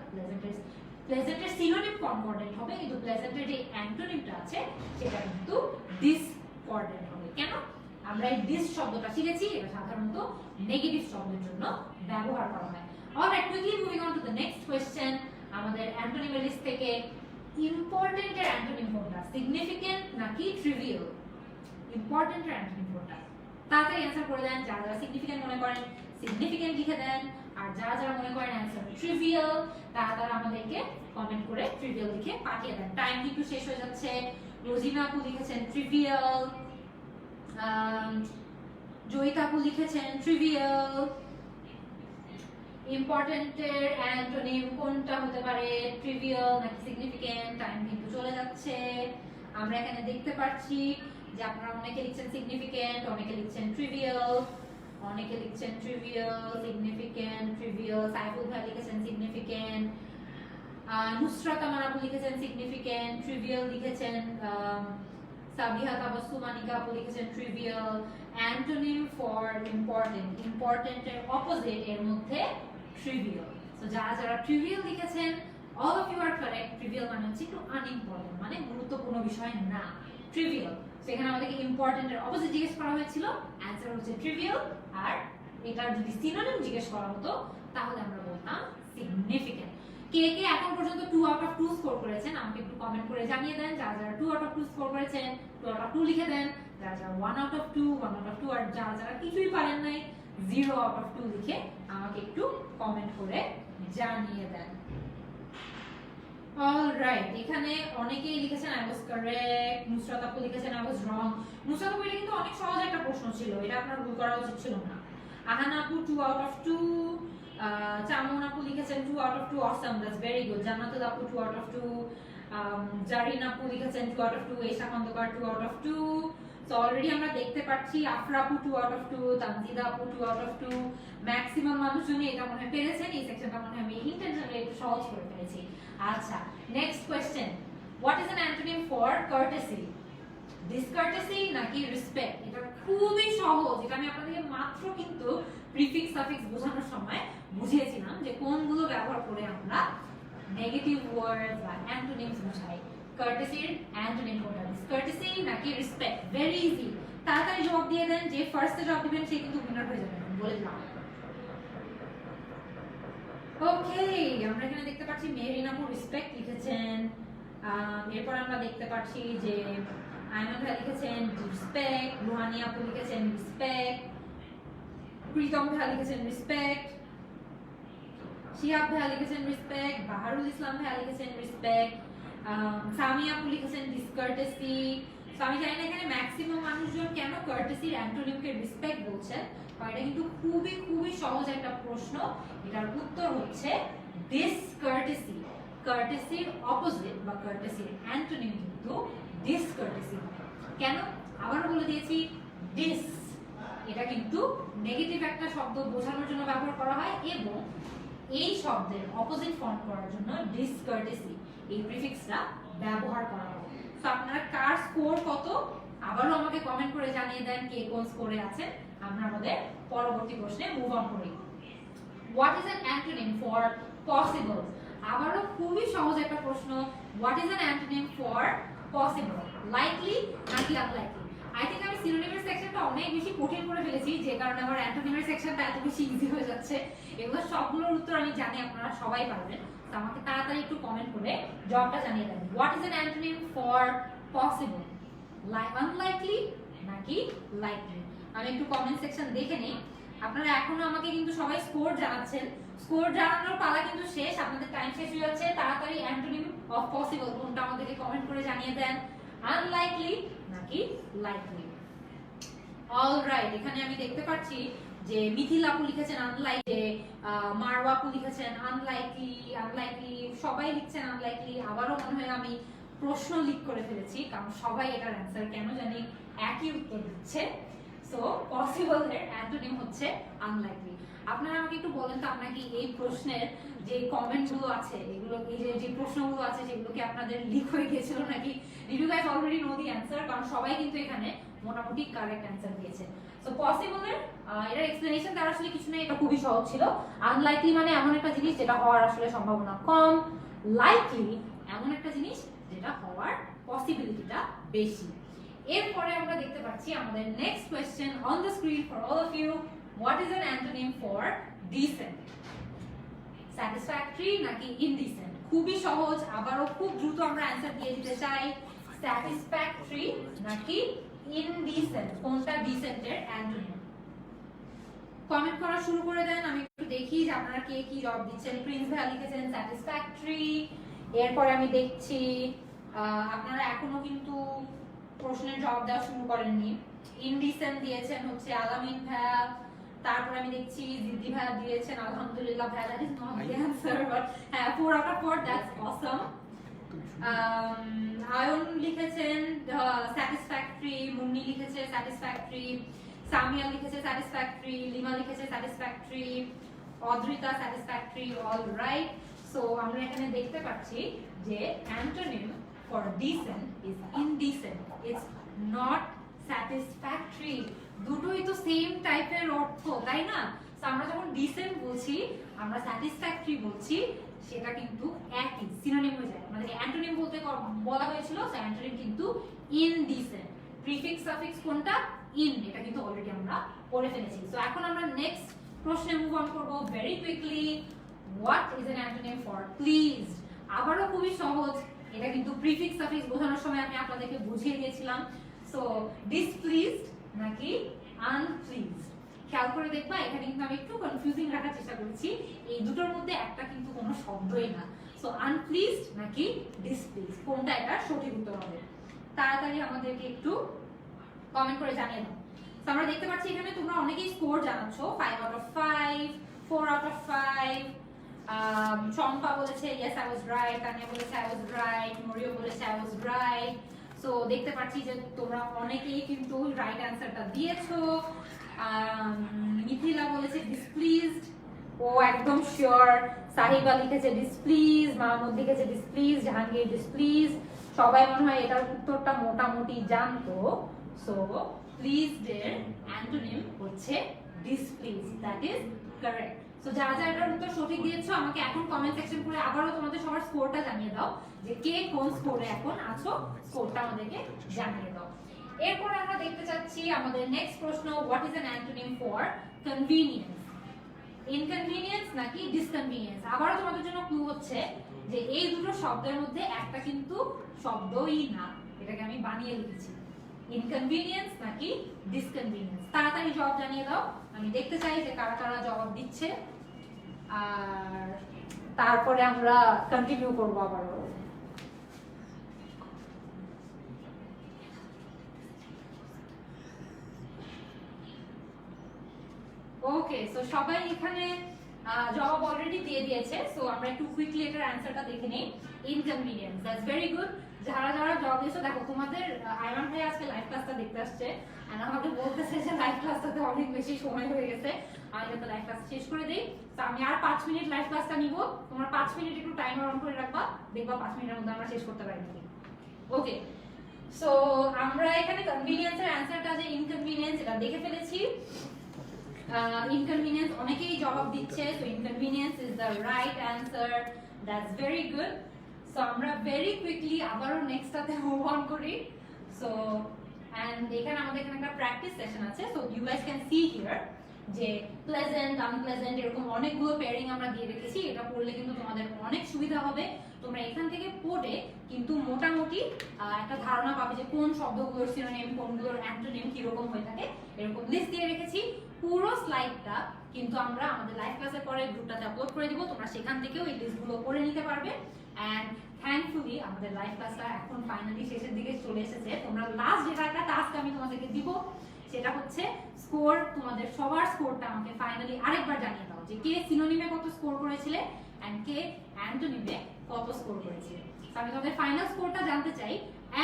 প্লেজেন্টের সিনোনিম কনকর্ডেন্ট হবে, কিন্তু প্লেজেন্টের যে অ্যান্টোনিমটা আছে সেটা কিন্তু ডিসকর্ডেন্ট হবে। কেন? আমরা এই ডিস শব্দটা শিখেছি, এটা সাধারণত নেগেটিভ শব্দের জন্য ব্যবহার করা হয়। Alright, quickly moving on to the next question. আমাদের অ্যান্টোনিম লিস্ট থেকে ইম্পর্টেন্টের অ্যান্টোনিম কোনটা, সিগনিফিকেন্ট নাকি ট্রিভিয়াল? ইম্পর্টেন্টের অ্যান্টোনিম কোনটা? তাড়াতাড়ি অ্যানসার করে দেন। যারা যারা সিগনিফিকেন্ট মনে করেন সিগনিফিকেন্ট লিখে দেন, আর যারা যারা মনে করেন অ্যানসার ট্রিভিয়াল তারা তারা আমাদেরকে কমেন্ট করে ট্রিভিয়াল লিখে পাঠিয়ে দেন। টাইম কিন্তু শেষ হয়ে যাচ্ছে। রোজিনা আপু লিখেছেন ট্রিভিয়াল, জয়িতা আপু লিখেছেন ট্রিভিয়াল। ইম্পর্টেন্টের অ্যান্টোনিম কোনটা হতে পারে, ট্রিভিয়াল নাকি সিগনিফিকেন্ট? টাইম কিন্তু চলে যাচ্ছে। আমরা এখানে দেখতে পাচ্ছি যে আপনারা অনেকে লিখছেন সিগনিফিকেন্ট, অনেকে লিখছেন ট্রিভিয়াল, অনেকে লিখছেন ট্রিভিয়াল, সিগনিফিকেন্ট, ট্রিভিয়াল। সাইফুল ভাই লিখেছেন সিগনিফিকেন্ট, নুসরাত আমার আপু লিখেছেন সিগনিফিকেন্ট, ট্রিভিয়াল লিখেছেন। সাবিহা তাবাসসুম মানিকা আপু লিখেছেন ট্রিভিয়াল। অ্যান্টোনিম ফর ইম্পর্টেন্ট, ইম্পর্টেন্টের অপোজিট এর মধ্যে ট্রিভিয়াল। সো যারা যারা ট্রিভিয়াল লিখেছেন all of you are correct. Trivial মানে হচ্ছে একটু আনইম্পর্টেন্ট, মানে গুরুত্বপূর্ণ বিষয় না, ট্রিভিয়াল। সেখানে আমাদেরকে ইম্পর্টেন্টের অপোজিট জিজ্ঞেস করা হয়েছিল, অ্যানসার হচ্ছে ট্রিভিয়াল। আর এটার যদি সিনোনিম জিজ্ঞেস করা হতো তাহলে আমরা বলতাম সিগনিফিকেন্ট। কে কে এখন পর্যন্ত 2 আউট অফ 2 স্কোর করেছেন আমাকে একটু কমেন্ট করে জানিয়ে দেন। যারা যারা 2 আউট অফ 2 স্কোর করেছেন 2 আউট অফ 2 লিখে দেন। যারা যারা 1 আউট অফ 2, 1 আউট অফ 2, আর যারা যারা কিছুই পারেন নাই 0 আউট অফ 2 লিখে আমাকে একটু কমেন্ট করে জানিয়ে দেন। অলরাইট, এখানে অনেকেই লিখেছেন আই ওয়াজ কারেক্ট, নুসরাত আপু লিখেছেন আই ওয়াজ রং। নুসরাত আপু, এটা কিন্তু অনেক সহজ একটা প্রশ্ন ছিল, এটা আপনার ভুল করা উচিত ছিল না। আহানা আপু 2 আউট অফ 2, চামন আপু লিখেছেন 2 out of 2, awesome, that's very good. Jannatul আপু 2 আউট অফ 2, জারিন আপু লিখেছেন 2 out of 2, Esha Khandakar 2 out of 2। So already আমরা দেখতে পাচ্ছি আফরা আপু 2 আউট অফ 2, তানজিদা আপু 2 আউট অফ 2। ম্যাক্সিমাম মানুষজনই এটা মনে হয় পেরেছেন। এই সেকশনটা মনে হয় আমি ইন্টেনশনালি একটু সহজ করে ফেলেছি। আচ্ছা, next question, what is an antonym for courtesy? Discourtesy নাকি রেসপেক্ট? এটা খুবই সহজ, এটা আমি আপনাদেরকে মাত্র কিন্তু প্রিফিক্স সাফিক্স বোঝানোর সময় বুঝিয়েছিলাম যে কোনগুলো ব্যবহার করে আমরা নেগেটিভ ওয়ার্ড বা অ্যান্টোনিমস বোঝাই। কার্টেসির অ্যান্টোনিম কোনটা, ডিসকার্টেসি নাকি রেসপেক্ট? ভেরি ইজি, তাড়াতাড়ি জবাব দিয়ে দেন। যে ফার্স্টে জবাব দিবেন সে কিন্তু উইনার হয়ে যাবে, বলে দিলাম। ওকে, আমরা এখানে দেখতে পাচ্ছি মেহরিন আপু রেসপেক্ট লিখেছেন। এরপর আমরা দেখতে পাচ্ছি যে আইমান ভাই লিখেছেন রেসপেক্ট, রুহানি আপু লিখেছেন রেসপেক্ট, প্রীতম ভাই লিখেছেন রেসপেক্ট, শিহাব ভাইয়া লিখেছেন রেসপেক্ট, বাহারুল ইসলাম ভাইয়া লিখেছেন রেসপেক্ট, সামিয়া আপু লিখেছেন ডিসকার্টেসি। তো আমি জানি না এখানে ম্যাক্সিমাম মানুষজন কেন কার্টেসির অ্যান্টোনিমকে রেসপেক্ট বলছেন, কারণ এটা কিন্তু খুবই খুবই সহজ একটা প্রশ্ন। এটার উত্তর হচ্ছে ডিসকার্টেসি। কার্টেসির অপোজিট বা কার্টেসির অ্যান্টোনিম কিন্তু ডিসকার্টেসি। কেন? আবারও বলে দিয়েছি, ডিস এটা কিন্তু নেগেটিভ একটা শব্দ বোঝানোর জন্য ব্যবহার করা হয়, এবং এই শব্দের অপোজিট ফর্ম করার জন্য ডিসকার্টেসি এই প্রিফিক্সটা ব্যবহার করা হয়। তো আপনারা কার স্কোর কত আবারও আমাকে কমেন্ট করে জানিয়ে দেন কে কোন স্কোরে আছেন। আমরা আমাদের পরবর্তী প্রশ্নে মুভ অন করি। What is an antonym for possible? আবারও খুবই সহজ একটা প্রশ্ন। What is an antonym for possible? Likely নাকি আনলাইকলি? আই থিংক আমি সিনোনিমের সেকশনটা অনেক বেশি কঠিন করে ফেলেছি, যে কারণে আমার অ্যান্টোনিমের সেকশনটা এত বেশি ইজি হয়ে যাচ্ছে। এগুলো সবগুলোর উত্তর আমি জানি আপনারা সবাই পারবেন। তো আমাকে তাড়াতাড়ি একটু কমেন্ট করে জবটা জানিয়ে দেন। What is an antonym for possible? Unlikely নাকি লাইকলি? আমি একটু কমেন্ট সেকশন দেখে নেই। আপনারা এখনো আমাকে কিন্তু সবাই স্কোর জানাচ্ছেন। স্কোর জানানোর পালা কিন্তু শেষ, আপনাদের টাইম শেষ হয়ে যাচ্ছে। তাড়াতাড়ি অ্যান্টোনিম অফ পসিবল কোনটা আমাদেরকে কমেন্ট করে জানিয়ে দেন, আনলাইকলি নাকি লাইকলি। অলরাইট, এখানে আমি দেখতে পাচ্ছি যে মিথিলা আপু লিখেছেন আনলাইক, যে মারওয়া আপু লিখেছেন আনলাইকলি। আনলাইকলি সবাই লিখছেন আনলাইকলি। আবারও মনে হয় আমি প্রশ্ন লিক করে ফেলেছি, কারণ সবাই এটার অ্যান্সার কেন জানি একই উত্তর দিচ্ছে। সো পসিবল এর অ্যান্টোনিম হচ্ছে আনলাইকলি। আপনারা আমাকে একটু বলেন তো, আপনাকে এই প্রশ্নের যে কমেন্টগুলো আছে, এগুলো এই যে প্রশ্নগুলো আছে, সেগুলো কি আপনাদের লিক হয়ে গিয়েছিল নাকি did you guys already know the answer? কারণ সবাই কিন্তু এখানে মোটামুটি কারেক্ট অ্যান্সার দিয়েছে। সো পসিবল এর এর এক্সপ্লেনেশন তার আসলে কিছু নেই, এটা খুবই সহজ ছিল। আনলাইকলি মানে এমন একটা জিনিস যেটা হওয়ার আসলে সম্ভাবনা কম, লাইকলি এমন একটা জিনিস যেটা হওয়ার পসিবিলিটিটা বেশি। এরপরে আমরা দেখতে পাচ্ছি আমাদের next question on the screen for all of you. What is an antonym for decent? Satisfactory নাকি ইনডিসেন্ট? খুবই সহজ, আবারও খুব দ্রুত আমরা অ্যান্সার দিয়ে দিতে চাই। স্যাটিসফ্যাক্টরি নাকি ইনডিসেন্ট? কোনটা ডিসেন্টের অ্যান্টোনিম? কমেন্ট করা শুরু করে দেন, আমি একটু দেখি যে আপনারা কে কি জবাব দিচ্ছেন। প্রিন্স ভাই লিখেছেন স্যাটিসফ্যাক্টরি। এরপরে আমি দেখছি আপনারা এখনো কিন্তু প্রশ্নের জবাব দেওয়া শুরু করেননি। ইনডিসেন্ট দিয়েছেন হচ্ছে আলামিন ভাইয়া। তারপর আমি দেখছি জিদ্দি ভাইয়া দিয়েছেন আলহামদুলিল্লাহ ভাইয়া, that is not the answer, but হ্যাঁ 4 out of 4, that's awesome. Ayon লিখেছেন স্যাটিসফ্যাক্টরি, মুন্নি লিখেছে স্যাটিসফ্যাক্টরি, সামিয়া লিখেছে স্যাটিসফ্যাক্টরি, লিমা লিখেছে satisfactory, Adrita satisfactory. Alright, so আমরা এখানে দেখতে পাচ্ছি যে antonym for decent is indecent, it's not satisfactory. দুটোই তো সেম টাইপের অর্থ, তাই না? তো আমরা যখন ডিসেন্ট বলছি, আমরা স্যাটিসফ্যাক্টরি বলছি, সেটা কিন্তু একই, সিনোনিম হয়ে যায়। মানে অ্যান্টোনিম বলতে বলা হয়েছিল, সো অ্যান্টোনিম কিন্তু ইনডিসেন্ট। প্রিফিক্স সাফিক্স কোনটা? ইন, এটা কিন্তু অলরেডি আমরা পড়ে ফেলেছি। সো এখন আমরা নেক্সট প্রশ্নে মুভ অন করব very quickly. What is an antonym for pleased? আবারও খুবই সহজ, এটা কিন্তু প্রিফিক্স সাফিক্স বোঝানোর সময় আমি আপনাদেরকে বুঝিয়ে দিয়েছিলাম। সো ডিসপ্লিজড নাকি আনপ্লিজড? খেয়াল করে দেখবা, এখানে কিন্তু আমি একটু কনফিউজিং রাখার চেষ্টা করেছি। এই দুটোর মধ্যে একটা কিন্তু কোনো শব্দই না। সো আনপ্লিজড নাকি ডিসপ্লিজড, কোনটা এটা সঠিক উত্তর হবে? তাড়াতাড়ি আমাদেরকে একটু কমেন্ট করে জানিয়ে দাও। তো আমরা দেখতে পাচ্ছি এখানে তোমরা অনেকেই স্কোর জানাচ্ছ, 5 out of 5, 4 out of 5। Champa বলেছে yes I was right, Tania বলেছে আই ওয়াজ রাইট, মরিও বলেছে আই ওয়াজ রাইট। সো দেখতে পাচ্ছি যে তোমরা অনেকেই কিন্তু রাইট অ্যান্সারটা দিয়েছো। মিথিলা বলেছে ডিসপ্লিজড, ও একদম শিওর। সাহিবা লিখেছে ডিসপ্লিজ, মাহমুদ লিখেছে ডিসপ্লিজ, জাহাঙ্গীর ডিসপ্লিজ। সবাই মনে হয় এটার উত্তরটা মোটামুটি জানতো। সো প্লিজড এর অ্যান্টোনিম হচ্ছে ডিসপ্লিজ, দ্যাট ইজ কারেক্ট। সো যারা যারা এটার উত্তর সঠিক দিয়েছো আমাকে এখন কমেন্ট সেকশন করে আবারও তোমাদের সবার স্কোরটা জানিয়ে দাও, যে কে কোন স্কোরে এখন আছো, স্কোরটা আমাদেরকে জানিয়ে দাও। এরপর আমরা দেখতে চাচ্ছি আমাদের নেক্সট প্রশ্ন, what is an antonym for convenience? Inconvenience নাকি ডিসকনভিনিয়েন্স? আবারও তোমাদের জন্য ক্লু হচ্ছে যে এই দুটো শব্দের মধ্যে একটা কিন্তু শব্দই না, এটাকে আমি বানিয়ে লিখেছি। ইনকনভিনিয়েন্স নাকি ডিসকনভিনিয়েন্স? তাড়াতাড়ি জবাব জানিয়ে দাও, আমি দেখতে চাই যে কারা কারা জবাব দিচ্ছে। আর তারপরে আমরা কন্টিনিউ করবো আবারও। ওকে, সো সবাই এখানে জবাব অলরেডি দিয়ে দিয়েছে, সো আমরা একটু কুইকলি এটার অ্যানসারটা দেখে নেই। Inconvenience, that's very good. যারা যারা জবাব দিয়েছো, দেখো তোমাদের আয়মান ভাই আজকে লাইভ ক্লাসটা দেখতে আসছে আর আমাকে বলতেছে যে লাইভ ক্লাসটাতে অনেক বেশি সময় হয়ে গেছে, আমি যাতে লাইভ ক্লাস শেষ করে দেই। তো আমি আর 5 মিনিট লাইভ ক্লাসটা নিব, তোমরা 5 মিনিট একটু টাইমার অন করে রাখবা, দেখবা 5 মিনিটের মধ্যে আমরা শেষ করতে পারি নাকি। ওকে, সো আমরা এখানে কনভিনিয়েন্সের অ্যানসারটা যে ইনকনভিনিয়েন্স এটা দেখে ফেলেছি। ইনকনভিনিয়েন্স অনেকেই জবাব দিচ্ছে, so inconvenience is the right answer, that's very good. So আমরা ভেরি কুইকলি আবারও নেক্সটটাতে মুভ অন করি। সো এন্ড এখানে আমাদের এখানে একটা প্র্যাকটিস সেশন আছে, so you guys can see here যে প্লেজেন্ট আনপ্লেজেন্ট এরকম অনেকগুলো পেয়ারিং আমরা দিয়ে রেখেছি। এটা পড়লে কিন্তু তোমাদের অনেক সুবিধা হবে, তোমরা এখান থেকে পড়ে কিন্তু মোটামুটি একটা ধারণা পাবে যে কোন শব্দগুলোর সিনোনিম, কোনগুলোর অ্যান্টোনিম কিরকম হয়ে থাকে, এরকম লিস্ট দিয়ে রেখেছি। পুরো স্লাইডটা কিন্তু আমরা আমাদের লাইভ ক্লাসের পরে গ্রুপটাতে আপলোড করে দিব, তোমরা সেখান থেকেও এই লিস্টগুলো করে নিতে পারবে। এন্ড থ্যাঙ্কফুলি আমাদের লাইভ ক্লাসটা এখন ফাইনালি শেষের দিকে চলে এসেছে। তোমরা লাস্ট যেটা একটা টাস্ক আমি তোমাদেরকে দিব সেটা হচ্ছে স্কোর, তোমাদের সবার স্কোরটা আমাকে ফাইনালি আরেকবার জানিয়ে দাও যে কে সিনোনিমে কত স্কোর করেছিলে এন্ড কে অ্যান্টোনিমে কত স্কোর করেছিলে। আমি তোমাদের ফাইনাল স্কোরটা জানতে চাই।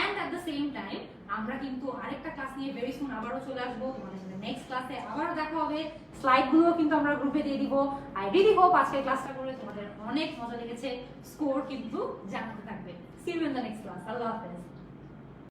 And at the same time আমরা কিন্তু আরেকটা ক্লাস নিয়ে ভেরি সুন আবারও চলে আসবো, তোমাদের সাথে নেক্সট ক্লাসে আবারও দেখা হবে। স্লাইডগুলো কিন্তু আমরা গ্রুপে দিয়ে দিব। আই রিয়েলি হোপ আজকের ক্লাসটা করে তোমাদের অনেক মজা লেগেছে, স্কোর কিন্তু জানাতে থাকবে। See you in the next class. আল্লাহ হাফেজ।